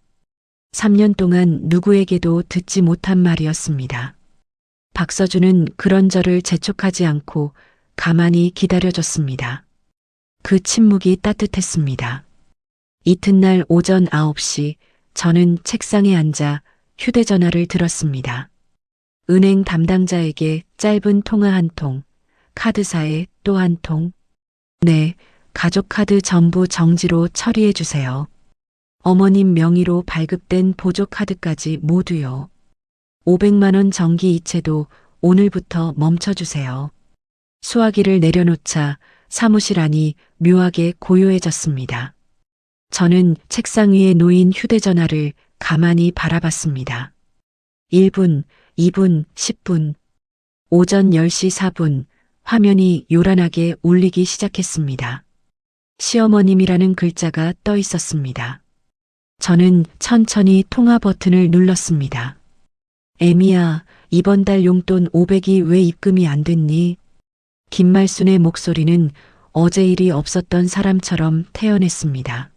3년 동안 누구에게도 듣지 못한 말이었습니다. 박서준은 그런 저를 재촉하지 않고 가만히 기다려줬습니다. 그 침묵이 따뜻했습니다. 이튿날 오전 9시 저는 책상에 앉아 휴대전화를 들었습니다. 은행 담당자에게 짧은 통화 한 통, 카드사에 또 한 통. 네, 가족카드 전부 정지로 처리해 주세요. 어머님 명의로 발급된 보조카드까지 모두요. 500만 원 정기 이체도 오늘부터 멈춰주세요. 수화기를 내려놓자 사무실 안이 묘하게 고요해졌습니다. 저는 책상 위에 놓인 휴대전화를 가만히 바라봤습니다. 1분, 2분, 10분. 오전 10시 4분 화면이 요란하게 울리기 시작했습니다. 시어머님이라는 글자가 떠 있었습니다. 저는 천천히 통화 버튼을 눌렀습니다. 애미야, 이번 달 용돈 500이 왜 입금이 안 됐니? 김말순의 목소리는 어제 일이 없었던 사람처럼 태연했습니다.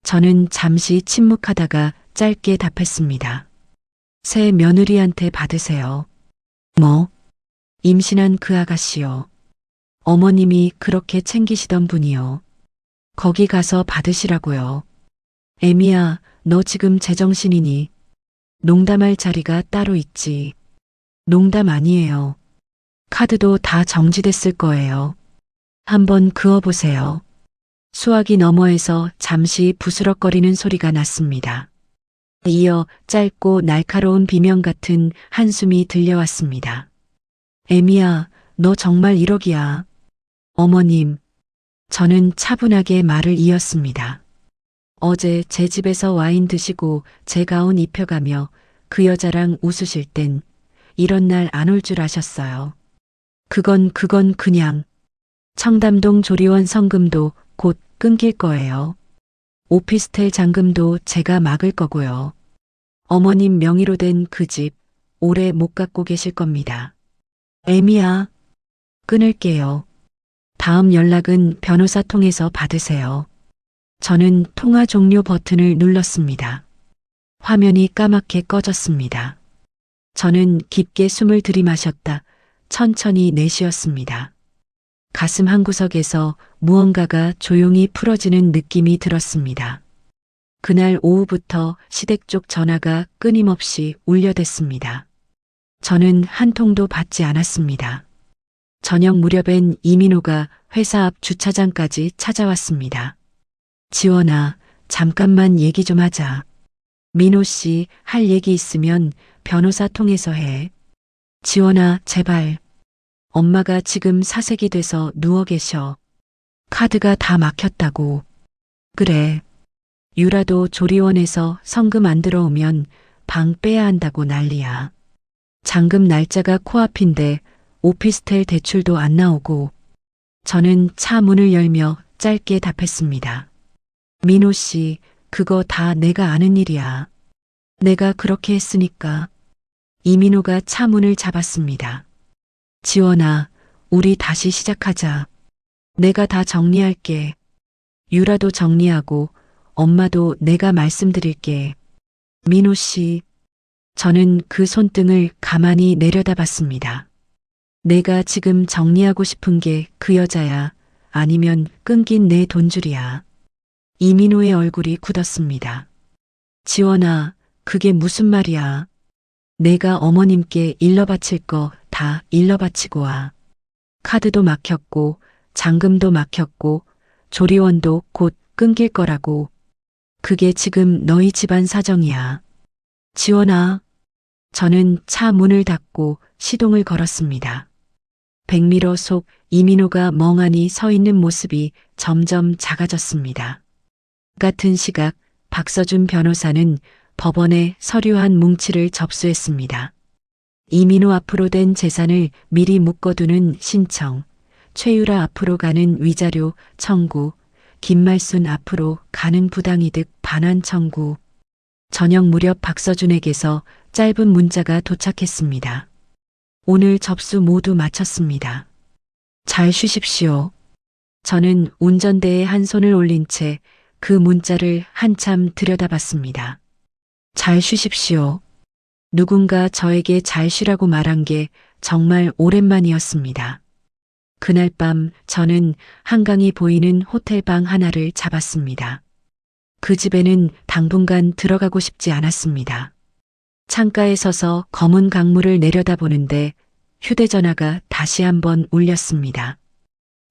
저는 잠시 침묵하다가 짧게 답했습니다. 새 며느리한테 받으세요. 뭐? 임신한 그 아가씨요. 어머님이 그렇게 챙기시던 분이요. 거기 가서 받으시라고요. 애미야, 너 지금 제정신이니? 농담할 자리가 따로 있지. 농담 아니에요. 카드도 다 정지됐을 거예요. 한번 그어보세요. 수화기 너머에서 잠시 부스럭거리는 소리가 났습니다. 이어 짧고 날카로운 비명 같은 한숨이 들려왔습니다. 애미야, 너 정말 1억이야. 어머님, 저는 차분하게 말을 이었습니다. 어제 제 집에서 와인 드시고 제 가운 입혀가며 그 여자랑 웃으실 땐 이런 날 안 올 줄 아셨어요. 그건 그냥 청담동 조리원 성금도 곧 끊길 거예요. 오피스텔 잔금도 제가 막을 거고요. 어머님 명의로 된 그 집 오래 못 갖고 계실 겁니다. 애미야, 끊을게요. 다음 연락은 변호사 통해서 받으세요. 저는 통화 종료 버튼을 눌렀습니다. 화면이 까맣게 꺼졌습니다. 저는 깊게 숨을 들이마셨다 천천히 내쉬었습니다. 가슴 한구석에서 무언가가 조용히 풀어지는 느낌이 들었습니다. 그날 오후부터 시댁 쪽 전화가 끊임없이 울려댔습니다. 저는 한 통도 받지 않았습니다. 저녁 무렵엔 이민호가 회사 앞 주차장까지 찾아왔습니다. 지원아, 잠깐만 얘기 좀 하자. 민호 씨, 할 얘기 있으면 변호사 통해서 해. 지원아, 제발. 엄마가 지금 사색이 돼서 누워 계셔. 카드가 다 막혔다고. 그래. 유라도 조리원에서 성금 안 들어오면 방 빼야 한다고 난리야. 잔금 날짜가 코앞인데 오피스텔 대출도 안 나오고. 저는 차 문을 열며 짧게 답했습니다. 민호 씨, 그거 다 내가 아는 일이야. 내가 그렇게 했으니까. 이민호가 차 문을 잡았습니다. 지원아, 우리 다시 시작하자. 내가 다 정리할게. 유라도 정리하고 엄마도 내가 말씀드릴게. 민호 씨, 저는 그 손등을 가만히 내려다봤습니다. 내가 지금 정리하고 싶은 게 그 여자야. 아니면 끊긴 내 돈줄이야. 이민호의 얼굴이 굳었습니다. 지원아, 그게 무슨 말이야. 내가 어머님께 일러바칠 거 다 일러바치고 와. 카드도 막혔고 잔금도 막혔고 조리원도 곧 끊길 거라고. 그게 지금 너희 집안 사정이야. 지원아. 저는 차 문을 닫고 시동을 걸었습니다. 백미러 속 이민호가 멍하니 서 있는 모습이 점점 작아졌습니다. 같은 시각 박서준 변호사는 법원에 서류 한 뭉치를 접수했습니다. 이민호 앞으로 된 재산을 미리 묶어두는 신청, 최유라 앞으로 가는 위자료 청구, 김말순 앞으로 가는 부당이득 반환 청구. 저녁 무렵 박서준에게서 짧은 문자가 도착했습니다. 오늘 접수 모두 마쳤습니다. 잘 쉬십시오. 저는 운전대에 한 손을 올린 채 그 문자를 한참 들여다봤습니다. 잘 쉬십시오. 누군가 저에게 잘 쉬라고 말한 게 정말 오랜만이었습니다. 그날 밤 저는 한강이 보이는 호텔방 하나를 잡았습니다. 그 집에는 당분간 들어가고 싶지 않았습니다. 창가에 서서 검은 강물을 내려다보는데 휴대전화가 다시 한번 울렸습니다.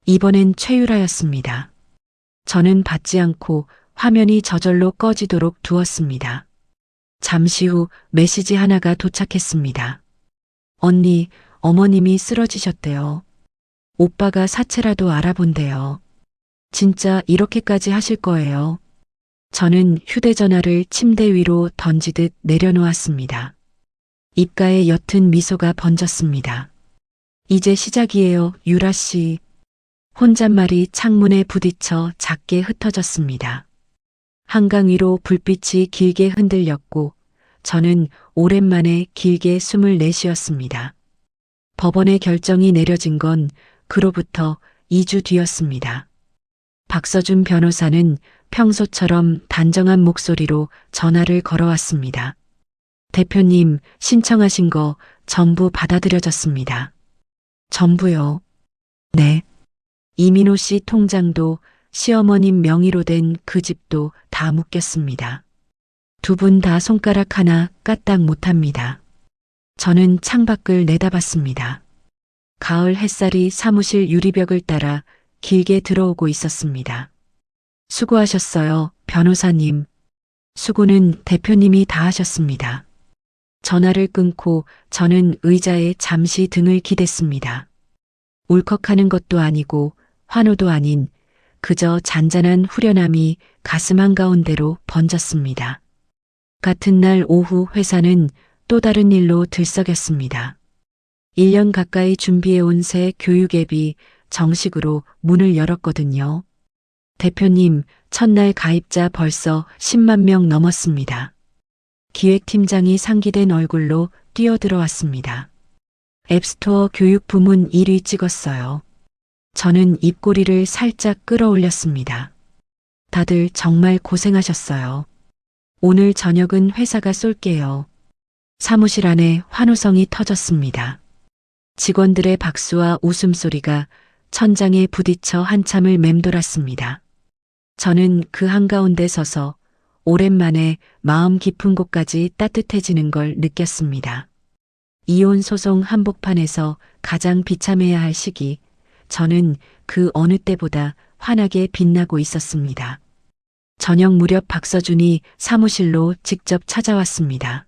이번엔 최유라였습니다. 저는 받지 않고 화면이 저절로 꺼지도록 두었습니다. 잠시 후 메시지 하나가 도착했습니다. 언니, 어머님이 쓰러지셨대요. 오빠가 사체라도 알아본대요. 진짜 이렇게까지 하실 거예요. 저는 휴대전화를 침대 위로 던지듯 내려놓았습니다. 입가에 옅은 미소가 번졌습니다. 이제 시작이에요, 유라 씨. 혼잣말이 창문에 부딪혀 작게 흩어졌습니다. 한강 위로 불빛이 길게 흔들렸고 저는 오랜만에 길게 숨을 내쉬었습니다. 법원의 결정이 내려진 건 그로부터 2주 뒤였습니다. 박서준 변호사는 평소처럼 단정한 목소리로 전화를 걸어왔습니다. 대표님, 신청하신 거 전부 받아들여졌습니다. 전부요? 네. 이민호 씨 통장도 시어머님 명의로 된 그 집도 다 묶였습니다. 두 분 다 손가락 하나 까딱 못합니다. 저는 창밖을 내다봤습니다. 가을 햇살이 사무실 유리벽을 따라 길게 들어오고 있었습니다. 수고하셨어요, 변호사님. 수고는 대표님이 다 하셨습니다. 전화를 끊고 저는 의자에 잠시 등을 기댔습니다. 울컥하는 것도 아니고 환호도 아닌 그저 잔잔한 후련함이 가슴 한가운데로 번졌습니다. 같은 날 오후 회사는 또 다른 일로 들썩였습니다. 1년 가까이 준비해온 새 교육 앱이 정식으로 문을 열었거든요. 대표님, 첫날 가입자 벌써 10만 명 넘었습니다. 기획팀장이 상기된 얼굴로 뛰어들어왔습니다. 앱스토어 교육 부문 1위 찍었어요. 저는 입꼬리를 살짝 끌어올렸습니다. 다들 정말 고생하셨어요. 오늘 저녁은 회사가 쏠게요. 사무실 안에 환호성이 터졌습니다. 직원들의 박수와 웃음소리가 천장에 부딪혀 한참을 맴돌았습니다. 저는 그 한가운데 서서 오랜만에 마음 깊은 곳까지 따뜻해지는 걸 느꼈습니다. 이혼 소송 한복판에서 가장 비참해야 할 시기, 저는 그 어느 때보다 환하게 빛나고 있었습니다. 저녁 무렵 박서준이 사무실로 직접 찾아왔습니다.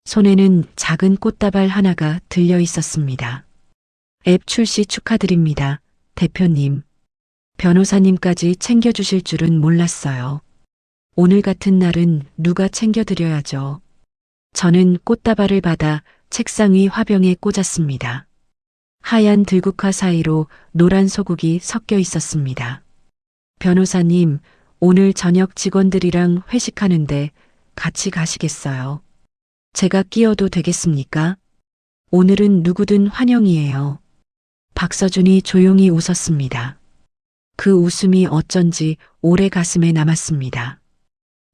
손에는 작은 꽃다발 하나가 들려 있었습니다. 앱 출시 축하드립니다, 대표님. 변호사님까지 챙겨주실 줄은 몰랐어요. 오늘 같은 날은 누가 챙겨드려야죠. 저는 꽃다발을 받아 책상 위 화병에 꽂았습니다. 하얀 들국화 사이로 노란 소국이 섞여 있었습니다. 변호사님, 오늘 저녁 직원들이랑 회식하는데 같이 가시겠어요? 제가 끼어도 되겠습니까? 오늘은 누구든 환영이에요. 박서준이 조용히 웃었습니다. 그 웃음이 어쩐지 오래 가슴에 남았습니다.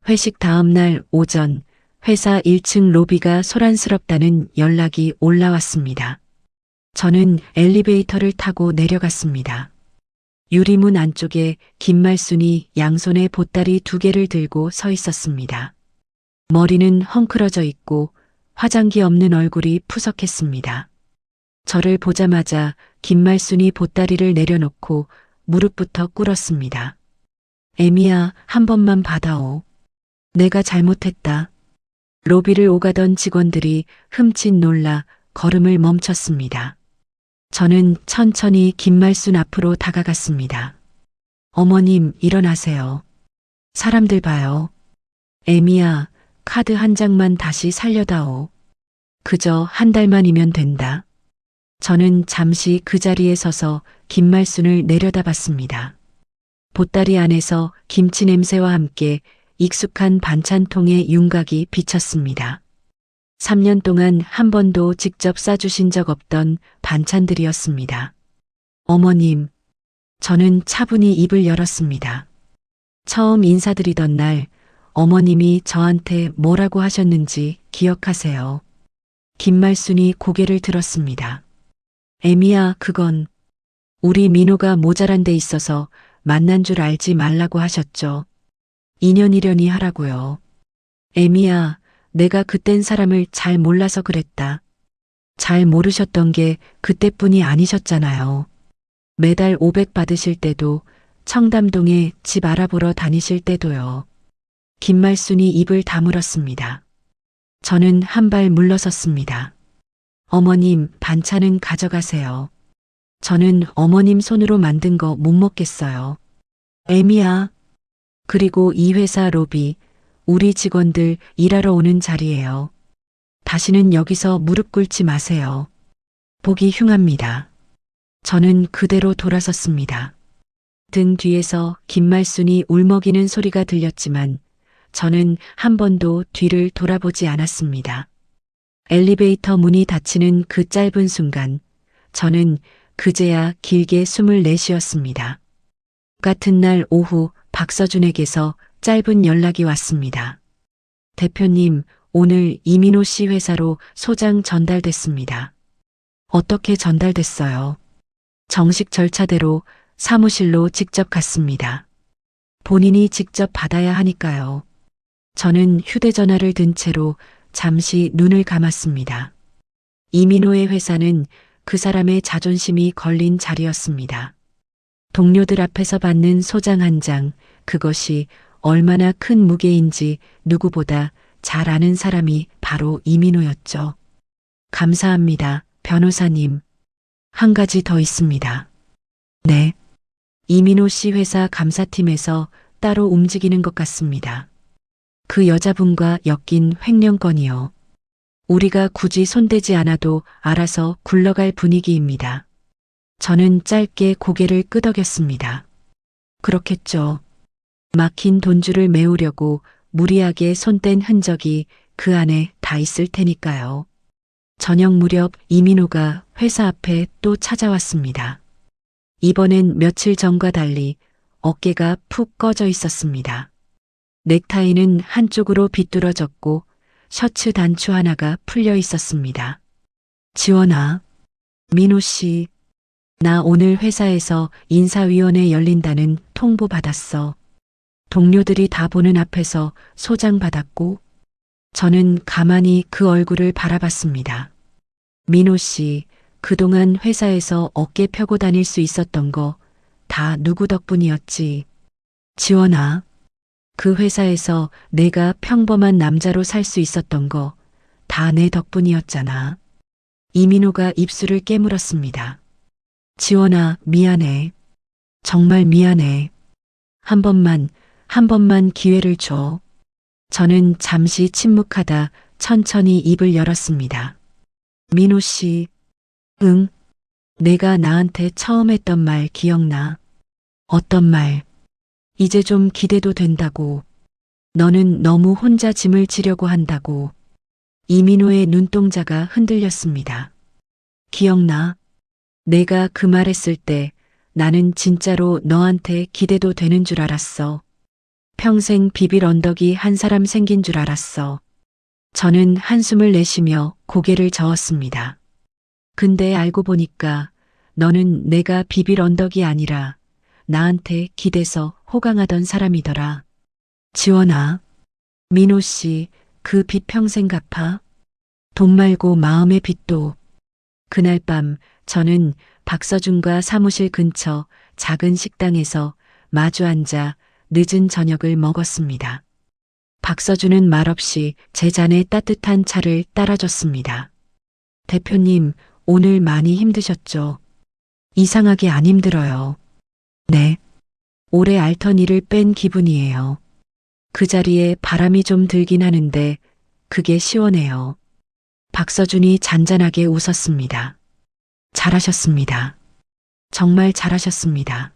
회식 다음 날 오전 회사 1층 로비가 소란스럽다는 연락이 올라왔습니다. 저는 엘리베이터를 타고 내려갔습니다. 유리문 안쪽에 김말순이 양손에 보따리 2개를 들고 서 있었습니다. 머리는 헝클어져 있고 화장기 없는 얼굴이 푸석했습니다. 저를 보자마자 김말순이 보따리를 내려놓고 무릎부터 꿇었습니다. 애미야, 한 번만 받아오. 내가 잘못했다. 로비를 오가던 직원들이 흠칫 놀라 걸음을 멈췄습니다. 저는 천천히 김말순 앞으로 다가갔습니다. 어머님, 일어나세요. 사람들 봐요. 애미야, 카드 한 장만 다시 살려다오. 그저 한 달만이면 된다. 저는 잠시 그 자리에 서서 김말순을 내려다봤습니다. 보따리 안에서 김치 냄새와 함께 익숙한 반찬통의 윤곽이 비쳤습니다. 3년 동안 한 번도 직접 싸주신 적 없던 반찬들이었습니다. 어머님, 저는 차분히 입을 열었습니다. 처음 인사드리던 날 어머님이 저한테 뭐라고 하셨는지 기억하세요. 김말순이 고개를 들었습니다. 애미야, 그건 우리 민호가 모자란 데 있어서 만난 줄 알지 말라고 하셨죠. 인연이려니 하라고요. 애미야, 내가 그땐 사람을 잘 몰라서 그랬다. 잘 모르셨던 게 그때뿐이 아니셨잖아요. 매달 500 받으실 때도 청담동에 집 알아보러 다니실 때도요. 김말순이 입을 다물었습니다. 저는 한 발 물러섰습니다. 어머님, 반찬은 가져가세요. 저는 어머님 손으로 만든 거 못 먹겠어요. 애미야. 그리고 이 회사 로비, 우리 직원들 일하러 오는 자리예요. 다시는 여기서 무릎 꿇지 마세요. 보기 흉합니다. 저는 그대로 돌아섰습니다. 등 뒤에서 김말순이 울먹이는 소리가 들렸지만 저는 한 번도 뒤를 돌아보지 않았습니다. 엘리베이터 문이 닫히는 그 짧은 순간, 저는 그제야 길게 숨을 내쉬었습니다. 같은 날 오후 박서준에게서 짧은 연락이 왔습니다. 대표님, 오늘 이민호 씨 회사로 소장 전달됐습니다. 어떻게 전달됐어요? 정식 절차대로 사무실로 직접 갔습니다. 본인이 직접 받아야 하니까요. 저는 휴대전화를 든 채로 잠시 눈을 감았습니다. 이민호의 회사는 그 사람의 자존심이 걸린 자리였습니다. 동료들 앞에서 받는 소장 한 장, 그것이 얼마나 큰 무게인지 누구보다 잘 아는 사람이 바로 이민호였죠. 감사합니다, 변호사님. 한 가지 더 있습니다. 네. 이민호 씨 회사 감사팀에서 따로 움직이는 것 같습니다. 그 여자분과 엮인 횡령건이요. 우리가 굳이 손대지 않아도 알아서 굴러갈 분위기입니다. 저는 짧게 고개를 끄덕였습니다. 그렇겠죠. 막힌 돈줄을 메우려고 무리하게 손댄 흔적이 그 안에 다 있을 테니까요. 저녁 무렵 이민호가 회사 앞에 또 찾아왔습니다. 이번엔 며칠 전과 달리 어깨가 푹 꺼져 있었습니다. 넥타이는 한쪽으로 비뚤어졌고 셔츠 단추 하나가 풀려 있었습니다. 지원아, 민호 씨, 나 오늘 회사에서 인사위원회 열린다는 통보 받았어. 동료들이 다 보는 앞에서 소장 받았고, 저는 가만히 그 얼굴을 바라봤습니다. 민호 씨, 그동안 회사에서 어깨 펴고 다닐 수 있었던 거 다 누구 덕분이었지. 지원아, 그 회사에서 내가 평범한 남자로 살 수 있었던 거 다 내 덕분이었잖아. 이민호가 입술을 깨물었습니다. 지원아, 미안해. 정말 미안해. 한 번만 기회를 줘. 저는 잠시 침묵하다 천천히 입을 열었습니다. 민호 씨, 응. 내가 나한테 처음 했던 말 기억나? 어떤 말? 이제 좀 기대도 된다고. 너는 너무 혼자 짐을 지려고 한다고. 이민호의 눈동자가 흔들렸습니다. 기억나? 내가 그 말 했을 때 나는 진짜로 너한테 기대도 되는 줄 알았어. 평생 비빌 언덕이 한 사람 생긴 줄 알았어. 저는 한숨을 내쉬며 고개를 저었습니다. 근데 알고 보니까 너는 내가 비빌 언덕이 아니라 나한테 기대서 호강하던 사람이더라. 지원아, 민호 씨, 그 빚 평생 갚아? 돈 말고 마음의 빚도. 그날 밤 저는 박서준과 사무실 근처 작은 식당에서 마주 앉아 늦은 저녁을 먹었습니다. 박서준은 말없이 제 잔에 따뜻한 차를 따라줬습니다. 대표님, 오늘 많이 힘드셨죠? 이상하게 안 힘들어요. 네. 오래 앓던 일을 뺀 기분이에요. 그 자리에 바람이 좀 들긴 하는데 그게 시원해요. 박서준이 잔잔하게 웃었습니다. 잘하셨습니다. 정말 잘하셨습니다.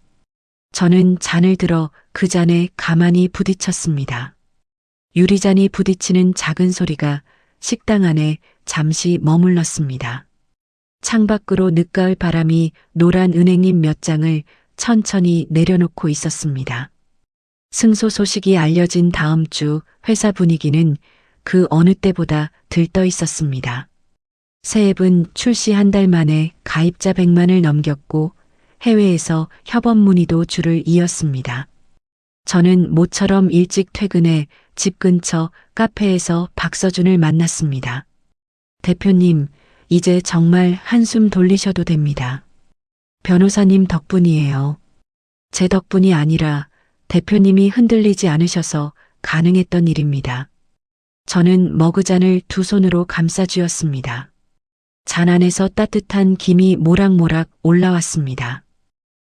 저는 잔을 들어 그 잔에 가만히 부딪혔습니다. 유리잔이 부딪히는 작은 소리가 식당 안에 잠시 머물렀습니다. 창밖으로 늦가을 바람이 노란 은행잎 몇 장을 천천히 내려놓고 있었습니다. 승소 소식이 알려진 다음 주 회사 분위기는 그 어느 때보다 들떠 있었습니다. 새 앱은 출시 한 달 만에 가입자 100만을 넘겼고 해외에서 협업 문의도 줄을 이었습니다. 저는 모처럼 일찍 퇴근해 집 근처 카페에서 박서준을 만났습니다. 대표님, 이제 정말 한숨 돌리셔도 됩니다. 변호사님 덕분이에요. 제 덕분이 아니라 대표님이 흔들리지 않으셔서 가능했던 일입니다. 저는 머그잔을 두 손으로 감싸 쥐었습니다. 잔 안에서 따뜻한 김이 모락모락 올라왔습니다.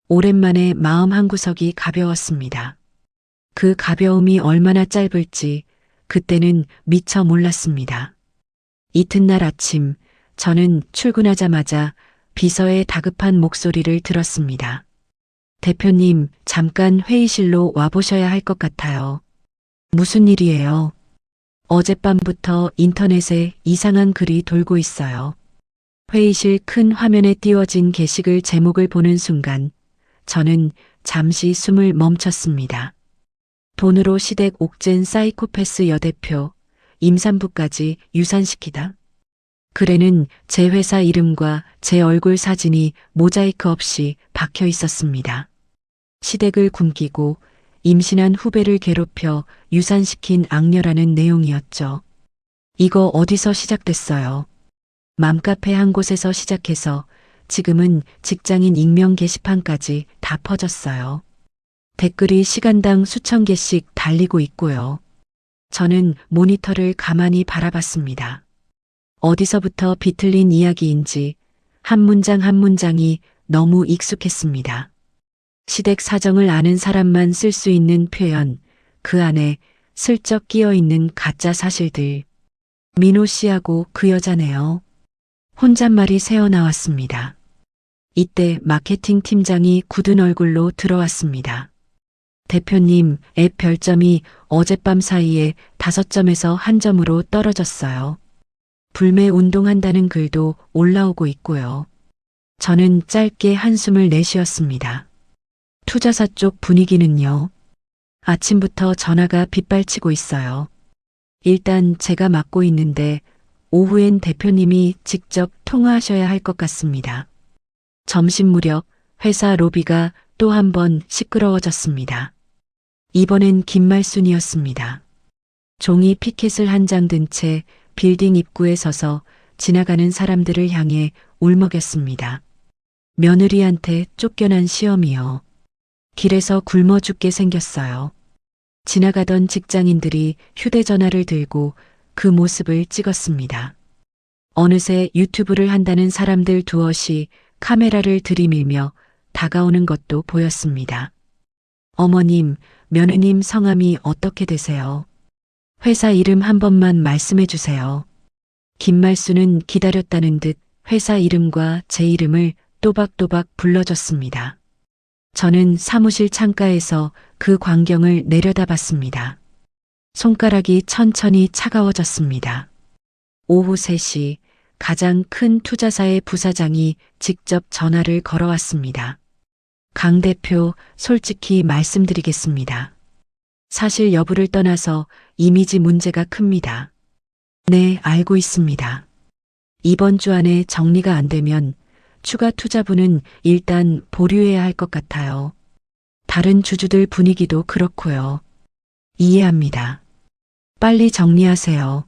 오랜만에 마음 한구석이 가벼웠습니다. 그 가벼움이 얼마나 짧을지 그때는 미처 몰랐습니다. 이튿날 아침 저는 출근하자마자 비서의 다급한 목소리를 들었습니다. 대표님, 잠깐 회의실로 와보셔야 할 것 같아요. 무슨 일이에요? 어젯밤부터 인터넷에 이상한 글이 돌고 있어요. 회의실 큰 화면에 띄워진 게시글 제목을 보는 순간 저는 잠시 숨을 멈췄습니다. 돈으로 시댁 옥죄인 사이코패스 여대표 임산부까지 유산시키다. 글에는 제 회사 이름과 제 얼굴 사진이 모자이크 없이 박혀 있었습니다. 시댁을 굶기고 임신한 후배를 괴롭혀 유산시킨 악녀라는 내용이었죠. 이거 어디서 시작됐어요? 맘카페 한 곳에서 시작해서 지금은 직장인 익명 게시판까지 다 퍼졌어요. 댓글이 시간당 수천 개씩 달리고 있고요. 저는 모니터를 가만히 바라봤습니다. 어디서부터 비틀린 이야기인지 한 문장 한 문장이 너무 익숙했습니다. 시댁 사정을 아는 사람만 쓸 수 있는 표현, 그 안에 슬쩍 끼어 있는 가짜 사실들. 민호 씨하고 그 여자네요. 혼잣말이 새어나왔습니다. 이때 마케팅 팀장이 굳은 얼굴로 들어왔습니다. 대표님, 앱 별점이 어젯밤 사이에 5점에서 1점으로 떨어졌어요. 불매 운동한다는 글도 올라오고 있고요. 저는 짧게 한숨을 내쉬었습니다. 투자사 쪽 분위기는요. 아침부터 전화가 빗발치고 있어요. 일단 제가 맡고 있는데 오후엔 대표님이 직접 통화하셔야 할 것 같습니다. 점심 무렵 회사 로비가 또 한 번 시끄러워졌습니다. 이번엔 김말순이었습니다. 종이 피켓을 한 장 든 채 빌딩 입구에 서서 지나가는 사람들을 향해 울먹였습니다. 며느리한테 쫓겨난 시어미요. 길에서 굶어 죽게 생겼어요. 지나가던 직장인들이 휴대전화를 들고 그 모습을 찍었습니다. 어느새 유튜브를 한다는 사람들 두엇이 카메라를 들이밀며 다가오는 것도 보였습니다. 어머님, 며느님 성함이 어떻게 되세요? 회사 이름 한 번만 말씀해 주세요. 김말수는 기다렸다는 듯 회사 이름과 제 이름을 또박또박 불러줬습니다. 저는 사무실 창가에서 그 광경을 내려다봤습니다. 손가락이 천천히 차가워졌습니다. 오후 3시 가장 큰 투자사의 부사장이 직접 전화를 걸어왔습니다. 강 대표, 솔직히 말씀드리겠습니다. 사실 여부를 떠나서 이미지 문제가 큽니다. 네, 알고 있습니다. 이번 주 안에 정리가 안 되면 추가 투자분은 일단 보류해야 할 것 같아요. 다른 주주들 분위기도 그렇고요. 이해합니다. 빨리 정리하세요.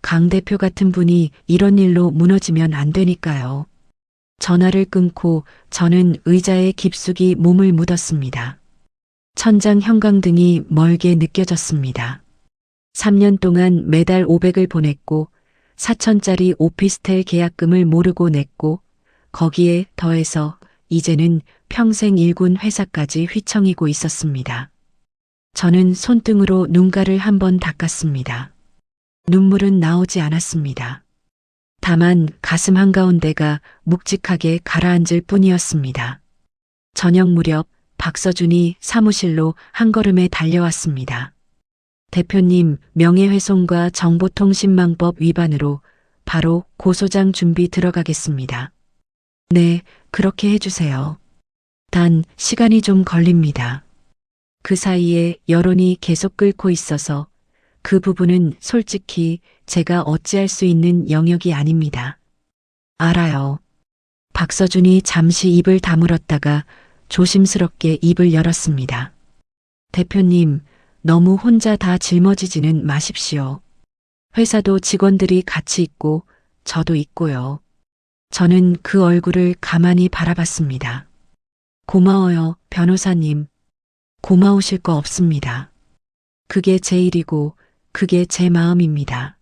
강 대표 같은 분이 이런 일로 무너지면 안 되니까요. 전화를 끊고 저는 의자에 깊숙이 몸을 묻었습니다. 천장 형광등이 멀게 느껴졌습니다. 3년 동안 매달 500을 보냈고 4천짜리 오피스텔 계약금을 모르고 냈고 거기에 더해서 이제는 평생 일군 회사까지 휘청이고 있었습니다. 저는 손등으로 눈가를 한번 닦았습니다. 눈물은 나오지 않았습니다. 다만 가슴 한가운데가 묵직하게 가라앉을 뿐이었습니다. 저녁 무렵 박서준이 사무실로 한 걸음에 달려왔습니다. 대표님, 명예훼손과 정보통신망법 위반으로 바로 고소장 준비 들어가겠습니다. 네, 그렇게 해주세요. 단 시간이 좀 걸립니다. 그 사이에 여론이 계속 끓고 있어서 그 부분은 솔직히 제가 어찌할 수 있는 영역이 아닙니다. 알아요. 박서준이 잠시 입을 다물었다가 조심스럽게 입을 열었습니다. 대표님, 너무 혼자 다 짊어지지는 마십시오. 회사도 직원들이 같이 있고 저도 있고요. 저는 그 얼굴을 가만히 바라봤습니다. 고마워요, 변호사님. 고마우실 거 없습니다. 그게 제 일이고 그게 제 마음입니다.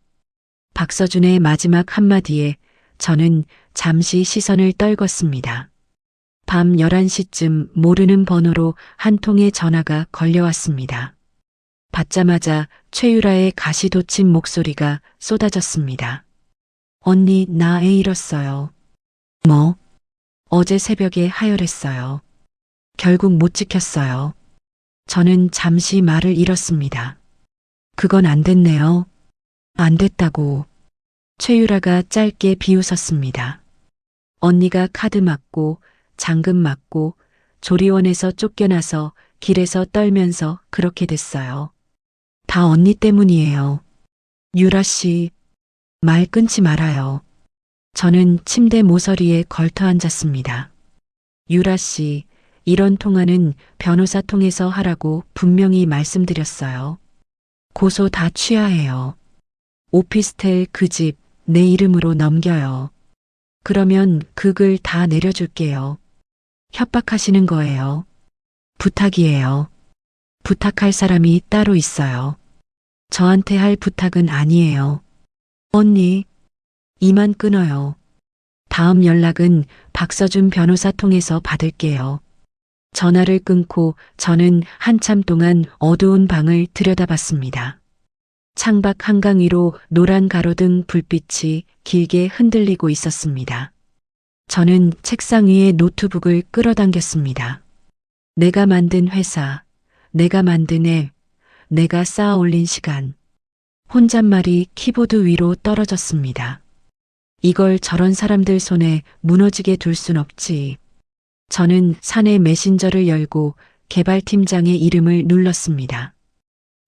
박서준의 마지막 한마디에 저는 잠시 시선을 떨궜습니다. 밤 11시쯤 모르는 번호로 한 통의 전화가 걸려왔습니다. 받자마자 최유라의 가시돋친 목소리가 쏟아졌습니다. 언니, 나 애 잃었어요. 뭐? 어제 새벽에 하혈했어요. 결국 못 지켰어요. 저는 잠시 말을 잃었습니다. 그건 안 됐네요. 안 됐다고. 최유라가 짧게 비웃었습니다. 언니가 카드 맞고 잔금 맞고 조리원에서 쫓겨나서 길에서 떨면서 그렇게 됐어요. 다 언니 때문이에요. 유라 씨, 말 끊지 말아요. 저는 침대 모서리에 걸터 앉았습니다. 유라 씨, 이런 통화는 변호사 통해서 하라고 분명히 말씀드렸어요. 고소 다 취하해요. 오피스텔 그 집 내 이름으로 넘겨요. 그러면 그 글 다 내려줄게요. 협박하시는 거예요. 부탁이에요. 부탁할 사람이 따로 있어요. 저한테 할 부탁은 아니에요. 언니, 이만 끊어요. 다음 연락은 박서준 변호사 통해서 받을게요. 전화를 끊고 저는 한참 동안 어두운 방을 들여다봤습니다. 창밖 한강 위로 노란 가로등 불빛이 길게 흔들리고 있었습니다. 저는 책상 위에 노트북을 끌어당겼습니다. 내가 만든 회사, 내가 만든 애, 내가 쌓아 올린 시간. 혼잣말이 키보드 위로 떨어졌습니다. 이걸 저런 사람들 손에 무너지게 둘 순 없지. 저는 사내 메신저를 열고 개발팀장의 이름을 눌렀습니다.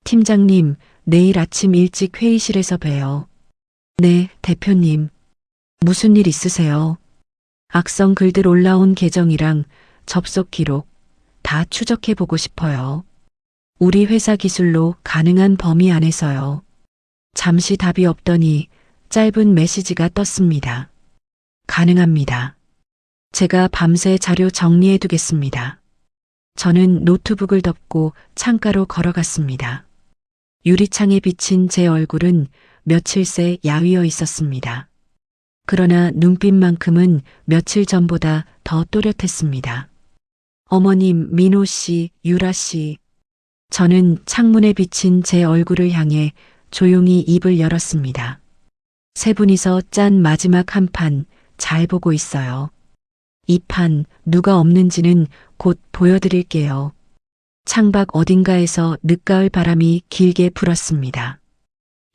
팀장님, 내일 아침 일찍 회의실에서 봬요. 네, 대표님. 무슨 일 있으세요? 악성 글들 올라온 계정이랑 접속 기록 다 추적해 보고 싶어요. 우리 회사 기술로 가능한 범위 안에서요. 잠시 답이 없더니 짧은 메시지가 떴습니다. 가능합니다. 제가 밤새 자료 정리해 두겠습니다. 저는 노트북을 덮고 창가로 걸어갔습니다. 유리창에 비친 제 얼굴은 며칠 새 야위어 있었습니다. 그러나 눈빛만큼은 며칠 전보다 더 또렷했습니다. 어머님, 민호 씨, 유라 씨. 저는 창문에 비친 제 얼굴을 향해 조용히 입을 열었습니다. 세 분이서 짠 마지막 한 판 잘 보고 있어요. 이 판 누가 없는지는 곧 보여드릴게요. 창밖 어딘가에서 늦가을 바람이 길게 불었습니다.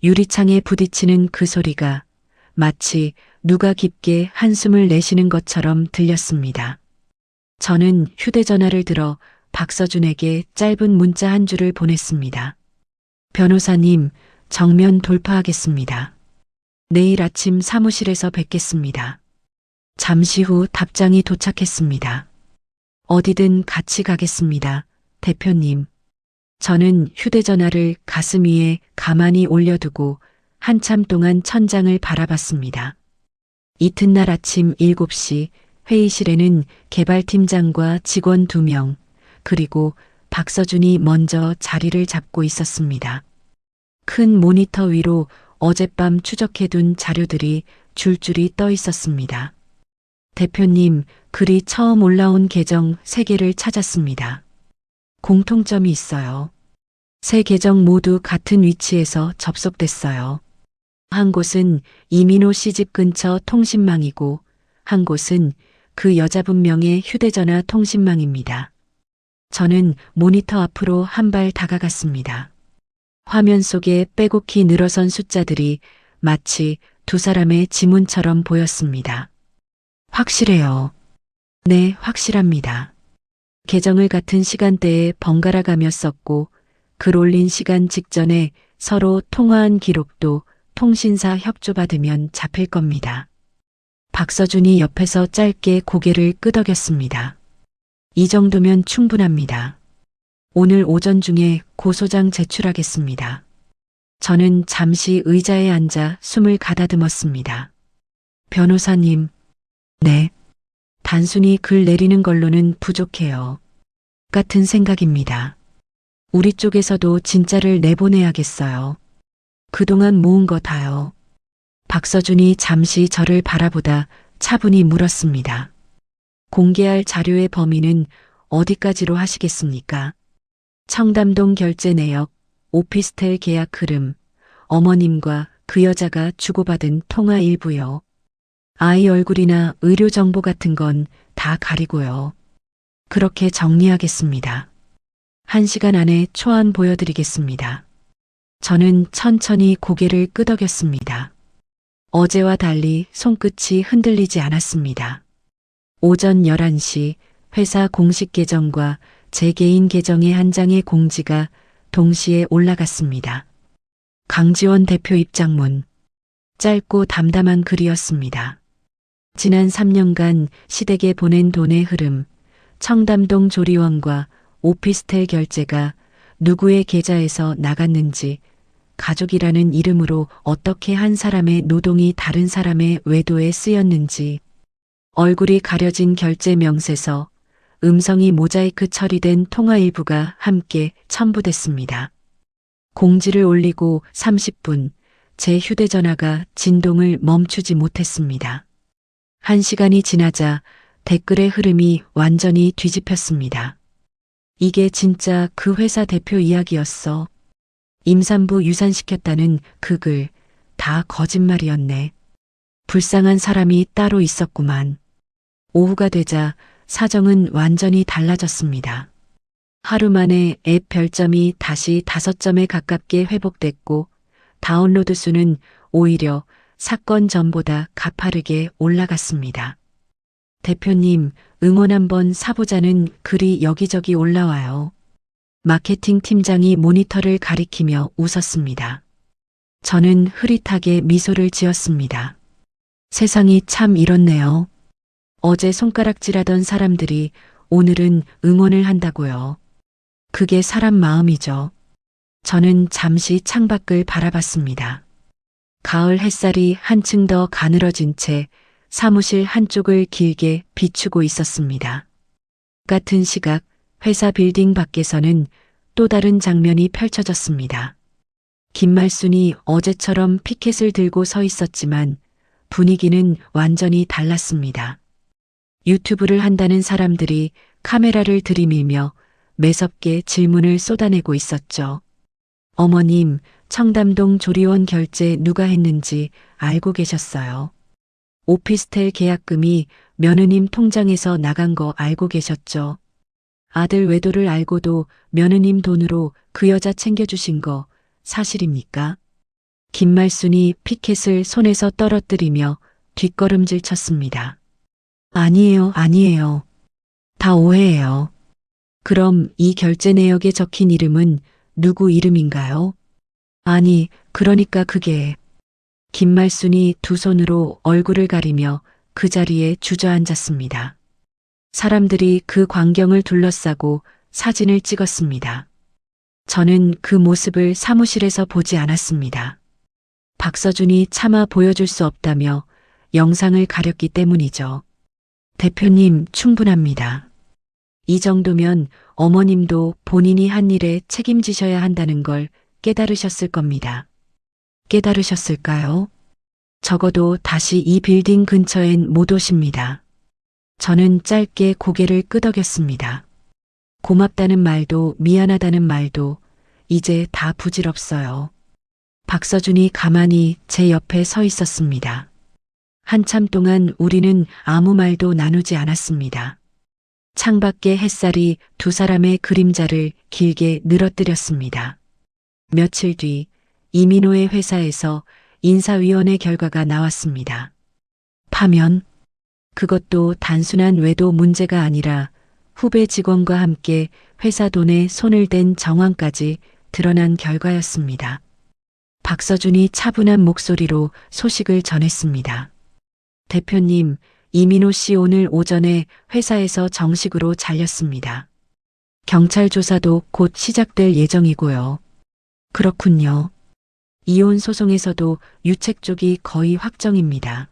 유리창에 부딪히는 그 소리가 마치 누가 깊게 한숨을 내쉬는 것처럼 들렸습니다. 저는 휴대전화를 들어 박서준에게 짧은 문자 한 줄을 보냈습니다. 변호사님, 정면 돌파하겠습니다. 내일 아침 사무실에서 뵙겠습니다. 잠시 후 답장이 도착했습니다. 어디든 같이 가겠습니다. 대표님. 저는 휴대전화를 가슴 위에 가만히 올려두고 한참 동안 천장을 바라봤습니다. 이튿날 아침 7시 회의실에는 개발팀장과 직원 2명, 그리고 박서준이 먼저 자리를 잡고 있었습니다. 큰 모니터 위로 어젯밤 추적해둔 자료들이 줄줄이 떠 있었습니다. 대표님, 글이 처음 올라온 계정 3개를 찾았습니다. 공통점이 있어요. 3계정 모두 같은 위치에서 접속됐어요. 한 곳은 이민호 씨 집 근처 통신망이고 한 곳은 그 여자분명의 휴대전화 통신망입니다. 저는 모니터 앞으로 한 발 다가갔습니다. 화면 속에 빼곡히 늘어선 숫자들이 마치 두 사람의 지문처럼 보였습니다. 확실해요. 네, 확실합니다. 계정을 같은 시간대에 번갈아 가며 썼고 글 올린 시간 직전에 서로 통화한 기록도 통신사 협조받으면 잡힐 겁니다. 박서준이 옆에서 짧게 고개를 끄덕였습니다. 이 정도면 충분합니다. 오늘 오전 중에 고소장 제출하겠습니다. 저는 잠시 의자에 앉아 숨을 가다듬었습니다. 변호사님, 네. 단순히 글 내리는 걸로는 부족해요. 같은 생각입니다. 우리 쪽에서도 진짜를 내보내야겠어요. 그동안 모은 거 다요. 박서준이 잠시 저를 바라보다 차분히 물었습니다. 공개할 자료의 범위는 어디까지로 하시겠습니까? 청담동 결제 내역, 오피스텔 계약 흐름, 어머님과 그 여자가 주고받은 통화 일부요. 아이 얼굴이나 의료 정보 같은 건 다 가리고요. 그렇게 정리하겠습니다. 1시간 안에 초안 보여드리겠습니다. 저는 천천히 고개를 끄덕였습니다. 어제와 달리 손끝이 흔들리지 않았습니다. 오전 11시 회사 공식 계정과 제 개인 계정의 한 장의 공지가 동시에 올라갔습니다. 강지원 대표 입장문. 짧고 담담한 글이었습니다. 지난 3년간 시댁에 보낸 돈의 흐름, 청담동 조리원과 오피스텔 결제가 누구의 계좌에서 나갔는지, 가족이라는 이름으로 어떻게 한 사람의 노동이 다른 사람의 외도에 쓰였는지, 얼굴이 가려진 결제 명세서, 음성이 모자이크 처리된 통화 일부가 함께 첨부됐습니다. 공지를 올리고 30분, 제 휴대전화가 진동을 멈추지 못했습니다. 1시간이 지나자 댓글의 흐름이 완전히 뒤집혔습니다. 이게 진짜 그 회사 대표 이야기였어. 임산부 유산시켰다는 그 글, 다 거짓말이었네. 불쌍한 사람이 따로 있었구만. 오후가 되자 사정은 완전히 달라졌습니다. 하루 만에 앱 별점이 다시 5점에 가깝게 회복됐고, 다운로드 수는 오히려 사건 전보다 가파르게 올라갔습니다. 대표님, 응원 한번 사보자는 글이 여기저기 올라와요. 마케팅 팀장이 모니터를 가리키며 웃었습니다. 저는 흐릿하게 미소를 지었습니다. 세상이 참 이렇네요. 어제 손가락질하던 사람들이 오늘은 응원을 한다고요. 그게 사람 마음이죠. 저는 잠시 창밖을 바라봤습니다. 가을 햇살이 한층 더 가늘어진 채 사무실 한쪽을 길게 비추고 있었습니다. 같은 시각 회사 빌딩 밖에서는 또 다른 장면이 펼쳐졌습니다. 김말순이 어제처럼 피켓을 들고 서 있었지만 분위기는 완전히 달랐습니다. 유튜브를 한다는 사람들이 카메라를 들이밀며 매섭게 질문을 쏟아내고 있었죠. 어머님, 청담동 조리원 결제 누가 했는지 알고 계셨어요? 오피스텔 계약금이 며느님 통장에서 나간 거 알고 계셨죠? 아들 외도를 알고도 며느님 돈으로 그 여자 챙겨주신 거 사실입니까? 김말순이 피켓을 손에서 떨어뜨리며 뒷걸음질 쳤습니다. 아니에요, 아니에요. 다 오해예요. 그럼 이 결제 내역에 적힌 이름은 누구 이름인가요? 아니, 그러니까 그게. 김말순이 두 손으로 얼굴을 가리며 그 자리에 주저앉았습니다. 사람들이 그 광경을 둘러싸고 사진을 찍었습니다. 저는 그 모습을 사무실에서 보지 않았습니다. 박서준이 차마 보여줄 수 없다며 영상을 가렸기 때문이죠. 대표님, 충분합니다. 이 정도면 어머님도 본인이 한 일에 책임지셔야 한다는 걸 깨달으셨을 겁니다. 깨달으셨을까요? 적어도 다시 이 빌딩 근처엔 못 오십니다. 저는 짧게 고개를 끄덕였습니다. 고맙다는 말도 미안하다는 말도 이제 다 부질없어요. 박서준이 가만히 제 옆에 서 있었습니다. 한참 동안 우리는 아무 말도 나누지 않았습니다. 창밖의 햇살이 두 사람의 그림자를 길게 늘어뜨렸습니다. 며칠 뒤 이민호의 회사에서 인사위원회 결과가 나왔습니다. 파면? 그것도 단순한 외도 문제가 아니라 후배 직원과 함께 회사 돈에 손을 댄 정황까지 드러난 결과였습니다. 박서준이 차분한 목소리로 소식을 전했습니다. 대표님, 이민호 씨 오늘 오전에 회사에서 정식으로 잘렸습니다. 경찰 조사도 곧 시작될 예정이고요. 그렇군요. 이혼 소송에서도 유책 쪽이 거의 확정입니다.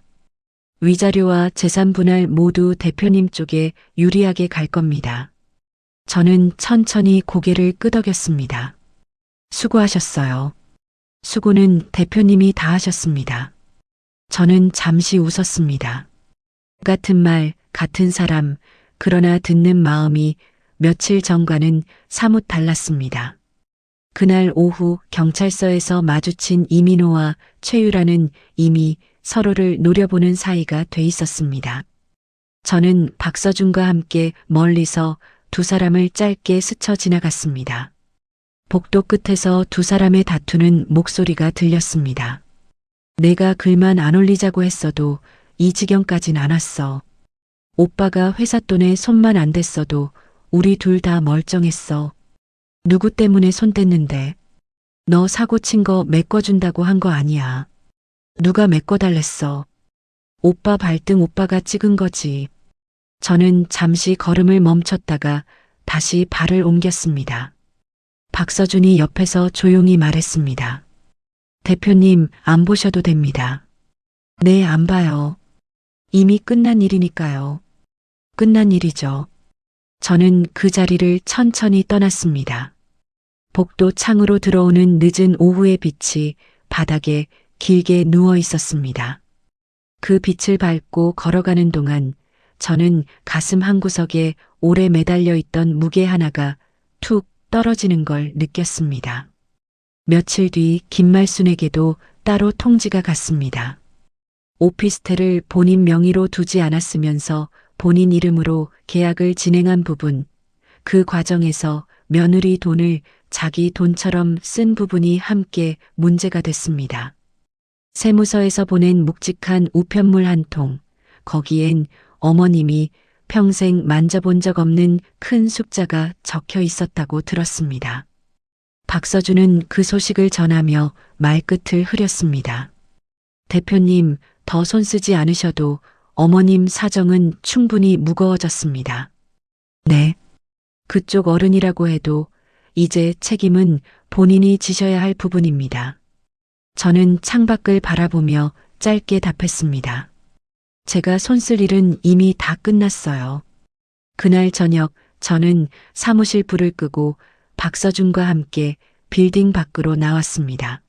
위자료와 재산 분할 모두 대표님 쪽에 유리하게 갈 겁니다. 저는 천천히 고개를 끄덕였습니다. 수고하셨어요. 수고는 대표님이 다 하셨습니다. 저는 잠시 웃었습니다. 같은 말, 같은 사람, 그러나 듣는 마음이 며칠 전과는 사뭇 달랐습니다. 그날 오후 경찰서에서 마주친 이민호와 최유라는 이미 서로를 노려보는 사이가 돼 있었습니다. 저는 박서준과 함께 멀리서 두 사람을 짧게 스쳐 지나갔습니다. 복도 끝에서 두 사람의 다투는 목소리가 들렸습니다. 내가 글만 안 올리자고 했어도 이 지경까진 안 왔어. 오빠가 회사 돈에 손만 안 댔어도 우리 둘 다 멀쩡했어. 누구 때문에 손 댔는데? 너 사고 친 거 메꿔준다고 한 거 아니야. 누가 메꿔달랬어. 오빠 발등 오빠가 찍은 거지. 저는 잠시 걸음을 멈췄다가 다시 발을 옮겼습니다. 박서준이 옆에서 조용히 말했습니다. 대표님, 안 보셔도 됩니다. 네, 안 봐요. 이미 끝난 일이니까요. 끝난 일이죠. 저는 그 자리를 천천히 떠났습니다. 복도 창으로 들어오는 늦은 오후의 빛이 바닥에 길게 누워 있었습니다. 그 빛을 밟고 걸어가는 동안 저는 가슴 한구석에 오래 매달려 있던 무게 하나가 툭 떨어지는 걸 느꼈습니다. 며칠 뒤 김말순에게도 따로 통지가 갔습니다. 오피스텔을 본인 명의로 두지 않았으면서 본인 이름으로 계약을 진행한 부분, 그 과정에서 며느리 돈을 자기 돈처럼 쓴 부분이 함께 문제가 됐습니다. 세무서에서 보낸 묵직한 우편물 한 통, 거기엔 어머님이 평생 만져본 적 없는 큰 숫자가 적혀 있었다고 들었습니다. 박서준은 그 소식을 전하며 말끝을 흐렸습니다. 대표님, 더 손쓰지 않으셔도 어머님 사정은 충분히 무거워졌습니다. 네. 그쪽 어른이라고 해도 이제 책임은 본인이 지셔야 할 부분입니다. 저는 창밖을 바라보며 짧게 답했습니다. 제가 손쓸 일은 이미 다 끝났어요. 그날 저녁 저는 사무실 불을 끄고 박서준과 함께 빌딩 밖으로 나왔습니다.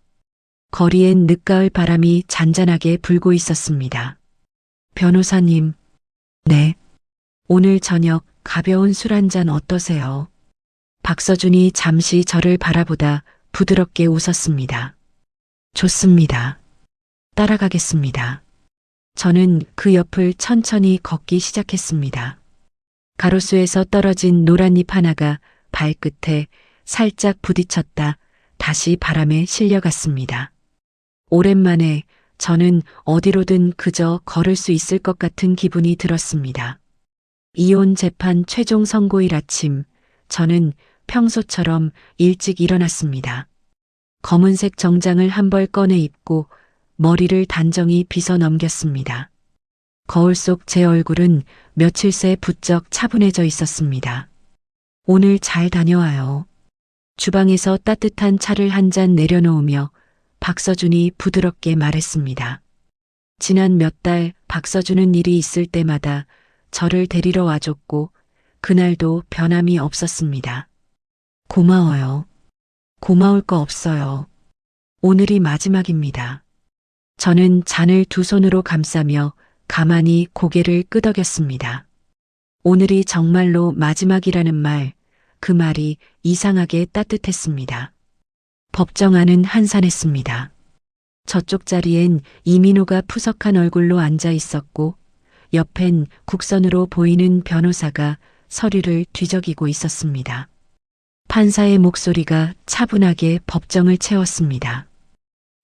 거리엔 늦가을 바람이 잔잔하게 불고 있었습니다. 변호사님. 네. 오늘 저녁 가벼운 술 한 잔 어떠세요? 박서준이 잠시 저를 바라보다 부드럽게 웃었습니다. 좋습니다. 따라가겠습니다. 저는 그 옆을 천천히 걷기 시작했습니다. 가로수에서 떨어진 노란 잎 하나가 발끝에 살짝 부딪혔다 다시 바람에 실려갔습니다. 오랜만에 저는 어디로든 그저 걸을 수 있을 것 같은 기분이 들었습니다. 이혼 재판 최종 선고일 아침, 저는 평소처럼 일찍 일어났습니다. 검은색 정장을 한 벌 꺼내 입고 머리를 단정히 빗어 넘겼습니다. 거울 속 제 얼굴은 며칠 새 부쩍 차분해져 있었습니다. 오늘 잘 다녀와요. 주방에서 따뜻한 차를 한 잔 내려놓으며 박서준이 부드럽게 말했습니다. 지난 몇 달 박서준은 일이 있을 때마다 저를 데리러 와줬고 그날도 변함이 없었습니다. 고마워요. 고마울 거 없어요. 오늘이 마지막입니다. 저는 잔을 두 손으로 감싸며 가만히 고개를 끄덕였습니다. 오늘이 정말로 마지막이라는 말, 그 말이 이상하게 따뜻했습니다. 법정 안은 한산했습니다. 저쪽 자리엔 이민호가 푸석한 얼굴로 앉아 있었고 옆엔 국선으로 보이는 변호사가 서류를 뒤적이고 있었습니다. 판사의 목소리가 차분하게 법정을 채웠습니다.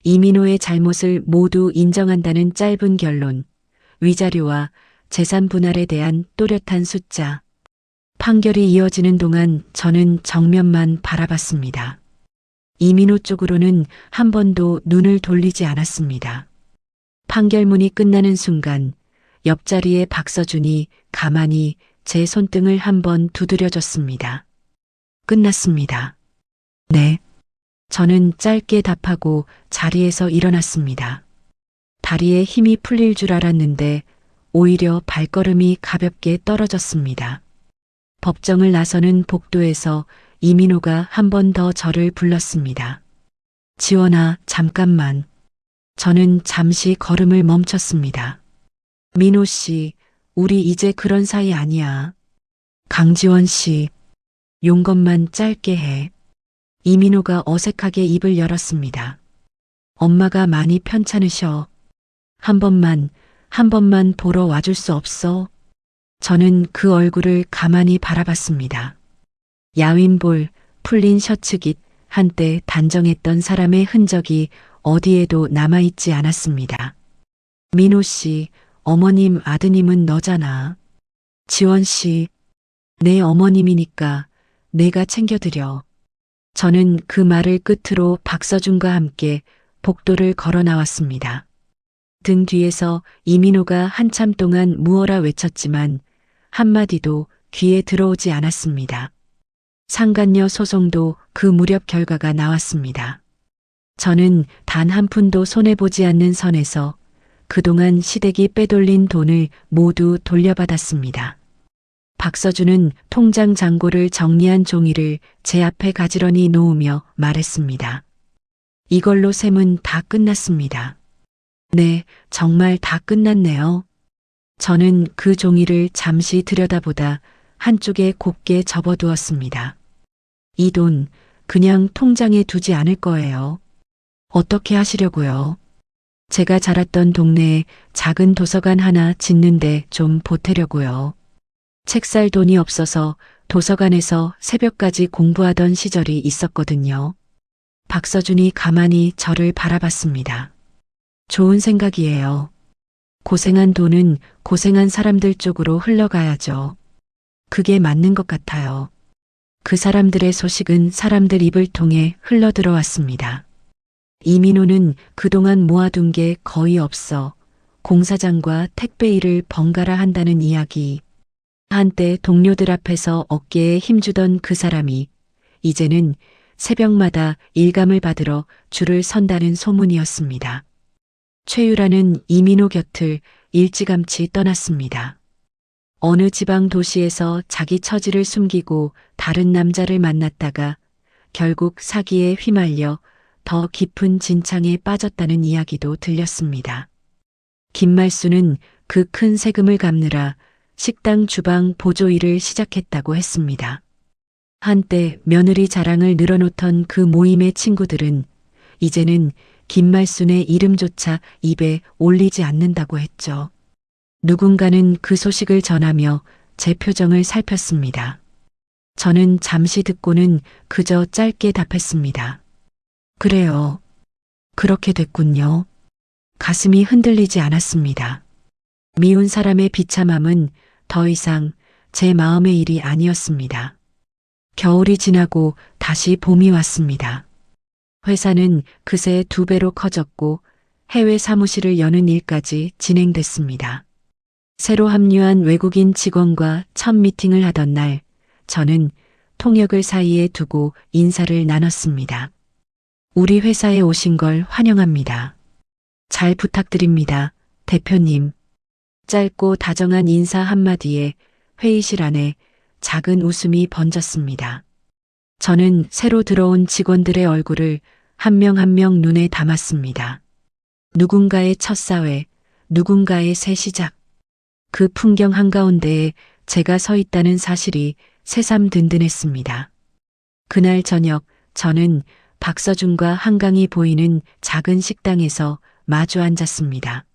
이민호의 잘못을 모두 인정한다는 짧은 결론, 위자료와 재산 분할에 대한 또렷한 숫자. 판결이 이어지는 동안 저는 정면만 바라봤습니다. 이민호 쪽으로는 한 번도 눈을 돌리지 않았습니다. 판결문이 끝나는 순간 옆자리에 박서준이 가만히 제 손등을 한번 두드려줬습니다. 끝났습니다. 네. 저는 짧게 답하고 자리에서 일어났습니다. 다리에 힘이 풀릴 줄 알았는데 오히려 발걸음이 가볍게 떨어졌습니다. 법정을 나서는 복도에서 이민호가 한 번 더 저를 불렀습니다. 지원아, 잠깐만. 저는 잠시 걸음을 멈췄습니다. 민호 씨, 우리 이제 그런 사이 아니야. 강지원 씨, 용건만 짧게 해. 이민호가 어색하게 입을 열었습니다. 엄마가 많이 편찮으셔. 한 번만 보러 와줄 수 없어? 저는 그 얼굴을 가만히 바라봤습니다. 야윈볼, 풀린 셔츠깃, 한때 단정했던 사람의 흔적이 어디에도 남아있지 않았습니다. 민호 씨, 어머님 아드님은 너잖아. 지원 씨, 내 어머님이니까 내가 챙겨드려. 저는 그 말을 끝으로 박서준과 함께 복도를 걸어 나왔습니다. 등 뒤에서 이민호가 한참 동안 무어라 외쳤지만 한마디도 귀에 들어오지 않았습니다. 상간녀 소송도 그 무렵 결과가 나왔습니다. 저는 단 한 푼도 손해보지 않는 선에서 그동안 시댁이 빼돌린 돈을 모두 돌려받았습니다. 박서준은 통장 잔고를 정리한 종이를 제 앞에 가지런히 놓으며 말했습니다. 이걸로 셈은 다 끝났습니다. 네, 정말 다 끝났네요. 저는 그 종이를 잠시 들여다보다 한쪽에 곱게 접어두었습니다. 이 돈 그냥 통장에 두지 않을 거예요. 어떻게 하시려고요? 제가 자랐던 동네에 작은 도서관 하나 짓는데 좀 보태려고요. 책 살 돈이 없어서 도서관에서 새벽까지 공부하던 시절이 있었거든요. 박서준이 가만히 저를 바라봤습니다. 좋은 생각이에요. 고생한 돈은 고생한 사람들 쪽으로 흘러가야죠. 그게 맞는 것 같아요. 그 사람들의 소식은 사람들 입을 통해 흘러들어왔습니다. 이민호는 그동안 모아둔 게 거의 없어 공사장과 택배 일을 번갈아 한다는 이야기. 한때 동료들 앞에서 어깨에 힘주던 그 사람이 이제는 새벽마다 일감을 받으러 줄을 선다는 소문이었습니다. 최유라는 이민호 곁을 일찌감치 떠났습니다. 어느 지방 도시에서 자기 처지를 숨기고 다른 남자를 만났다가 결국 사기에 휘말려 더 깊은 진창에 빠졌다는 이야기도 들렸습니다. 김말수는 그 큰 세금을 갚느라 식당 주방 보조 일을 시작했다고 했습니다. 한때 며느리 자랑을 늘어놓던 그 모임의 친구들은 이제는 김말순의 이름조차 입에 올리지 않는다고 했죠. 누군가는 그 소식을 전하며 제 표정을 살폈습니다. 저는 잠시 듣고는 그저 짧게 답했습니다. 그래요. 그렇게 됐군요. 가슴이 흔들리지 않았습니다. 미운 사람의 비참함은 더 이상 제 마음의 일이 아니었습니다. 겨울이 지나고 다시 봄이 왔습니다. 회사는 그새 2배로 커졌고 해외 사무실을 여는 일까지 진행됐습니다. 새로 합류한 외국인 직원과 첫 미팅을 하던 날, 저는 통역을 사이에 두고 인사를 나눴습니다. 우리 회사에 오신 걸 환영합니다. 잘 부탁드립니다, 대표님. 짧고 다정한 인사 한마디에 회의실 안에 작은 웃음이 번졌습니다. 저는 새로 들어온 직원들의 얼굴을 한 명 한 명 눈에 담았습니다. 누군가의 첫 사회, 누군가의 새 시작. 그 풍경 한가운데에 제가 서 있다는 사실이 새삼 든든했습니다. 그날 저녁 저는 박서준과 한강이 보이는 작은 식당에서 마주 앉았습니다.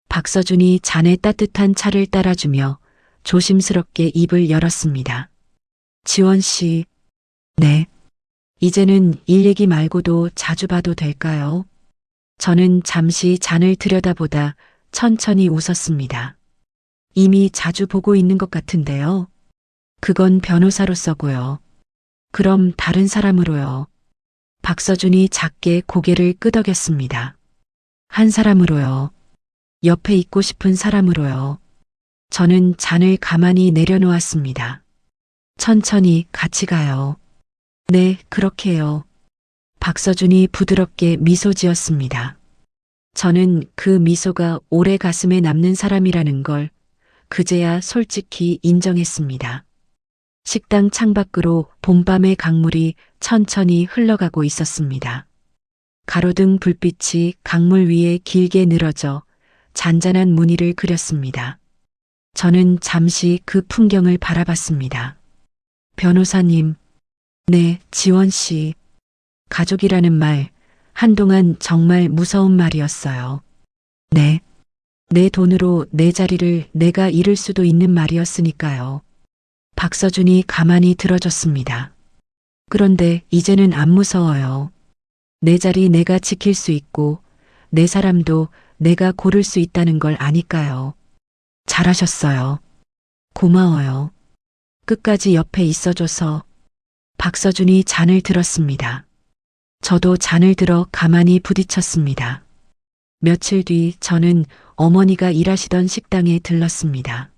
박서준이 잔에 따뜻한 차를 따라주며 조심스럽게 입을 열었습니다. 지원 씨, 네. 이제는 일 얘기 말고도 자주 봐도 될까요? 저는 잠시 잔을 들여다보다 천천히 웃었습니다. 이미 자주 보고 있는 것 같은데요. 그건 변호사로서고요. 그럼 다른 사람으로요. 박서준이 작게 고개를 끄덕였습니다. 한 사람으로요. 옆에 있고 싶은 사람으로요. 저는 잔을 가만히 내려놓았습니다. 천천히 같이 가요. 네, 그렇게요. 박서준이 부드럽게 미소 지었습니다. 저는 그 미소가 오래 가슴에 남는 사람이라는 걸 그제야 솔직히 인정했습니다. 식당 창밖으로 봄밤의 강물이 천천히 흘러가고 있었습니다. 가로등 불빛이 강물 위에 길게 늘어져 잔잔한 무늬를 그렸습니다. 저는 잠시 그 풍경을 바라봤습니다. 변호사님, 네, 지원 씨. 가족이라는 말, 한동안 정말 무서운 말이었어요. 네. 내 돈으로 내 자리를 내가 잃을 수도 있는 말이었으니까요. 박서준이 가만히 들어줬습니다. 그런데 이제는 안 무서워요. 내 자리 내가 지킬 수 있고 내 사람도 내가 고를 수 있다는 걸 아니까요. 잘하셨어요. 고마워요. 끝까지 옆에 있어줘서. 박서준이 잔을 들었습니다. 저도 잔을 들어 가만히 부딪혔습니다. 며칠 뒤 저는 어머니가 일하시던 식당에 들렀습니다.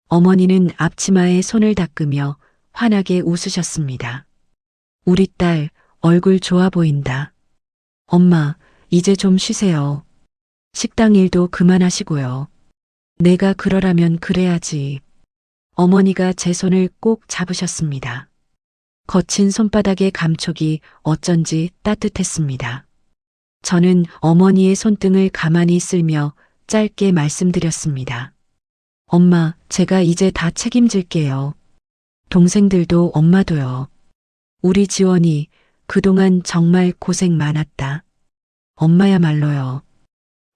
어머니는 앞치마에 손을 닦으며 환하게 웃으셨습니다. 우리 딸 얼굴 좋아 보인다. 엄마, 이제 좀 쉬세요. 식당 일도 그만하시고요. 내가 그러라면 그래야지. 어머니가 제 손을 꼭 잡으셨습니다. 거친 손바닥의 감촉이 어쩐지 따뜻했습니다. 저는 어머니의 손등을 가만히 쓸며 짧게 말씀드렸습니다. 엄마, 제가 이제 다 책임질게요. 동생들도 엄마도요. 우리 지원이 그동안 정말 고생 많았다. 엄마야말로요.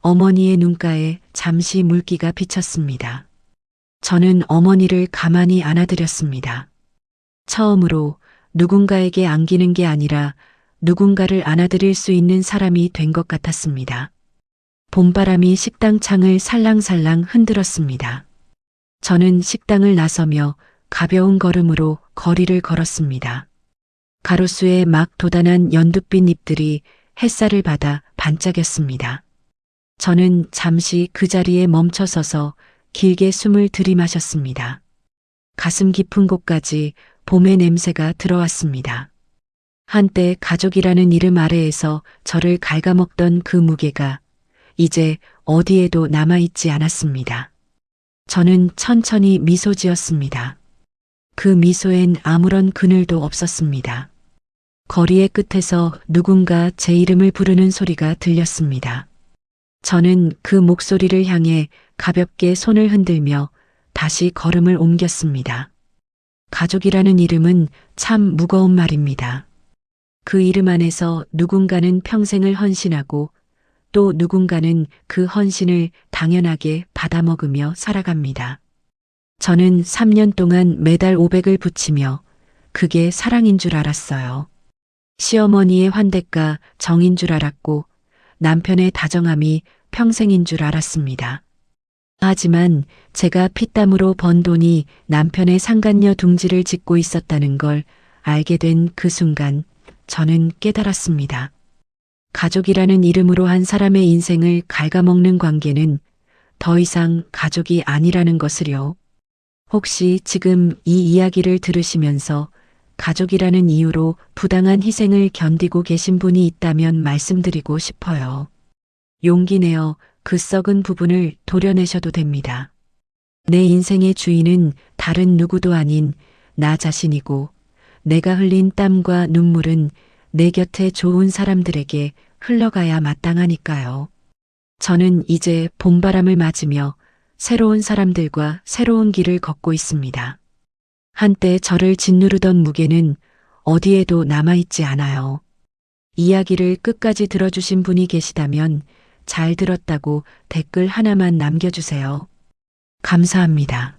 어머니의 눈가에 잠시 물기가 비쳤습니다. 저는 어머니를 가만히 안아드렸습니다. 처음으로 누군가에게 안기는 게 아니라 누군가를 안아드릴 수 있는 사람이 된 것 같았습니다. 봄바람이 식당 창을 살랑살랑 흔들었습니다. 저는 식당을 나서며 가벼운 걸음으로 거리를 걸었습니다. 가로수에 막 돋아난 연두빛 잎들이 햇살을 받아 반짝였습니다. 저는 잠시 그 자리에 멈춰서서 길게 숨을 들이마셨습니다. 가슴 깊은 곳까지 봄의 냄새가 들어왔습니다. 한때 가족이라는 이름 아래에서 저를 갉아먹던 그 무게가 이제 어디에도 남아있지 않았습니다. 저는 천천히 미소 지었습니다. 그 미소엔 아무런 그늘도 없었습니다. 거리의 끝에서 누군가 제 이름을 부르는 소리가 들렸습니다. 저는 그 목소리를 향해 가볍게 손을 흔들며 다시 걸음을 옮겼습니다. 가족이라는 이름은 참 무거운 말입니다. 그 이름 안에서 누군가는 평생을 헌신하고 또 누군가는 그 헌신을 당연하게 받아먹으며 살아갑니다. 저는 3년 동안 매달 500을 붙이며 그게 사랑인 줄 알았어요. 시어머니의 환대가 정인 줄 알았고 남편의 다정함이 평생인 줄 알았습니다. 하지만 제가 피땀으로 번 돈이 남편의 상간녀 둥지를 짓고 있었다는 걸 알게 된 그 순간 저는 깨달았습니다. 가족이라는 이름으로 한 사람의 인생을 갉아먹는 관계는 더 이상 가족이 아니라는 것을요. 혹시 지금 이 이야기를 들으시면서 가족이라는 이유로 부당한 희생을 견디고 계신 분이 있다면 말씀드리고 싶어요. 용기 내어 그 썩은 부분을 도려내셔도 됩니다. 내 인생의 주인은 다른 누구도 아닌 나 자신이고 내가 흘린 땀과 눈물은 내 곁에 좋은 사람들에게 흘러가야 마땅하니까요. 저는 이제 봄바람을 맞으며 새로운 사람들과 새로운 길을 걷고 있습니다. 한때 저를 짓누르던 무게는 어디에도 남아있지 않아요. 이야기를 끝까지 들어주신 분이 계시다면 잘 들었다고 댓글 하나만 남겨주세요. 감사합니다.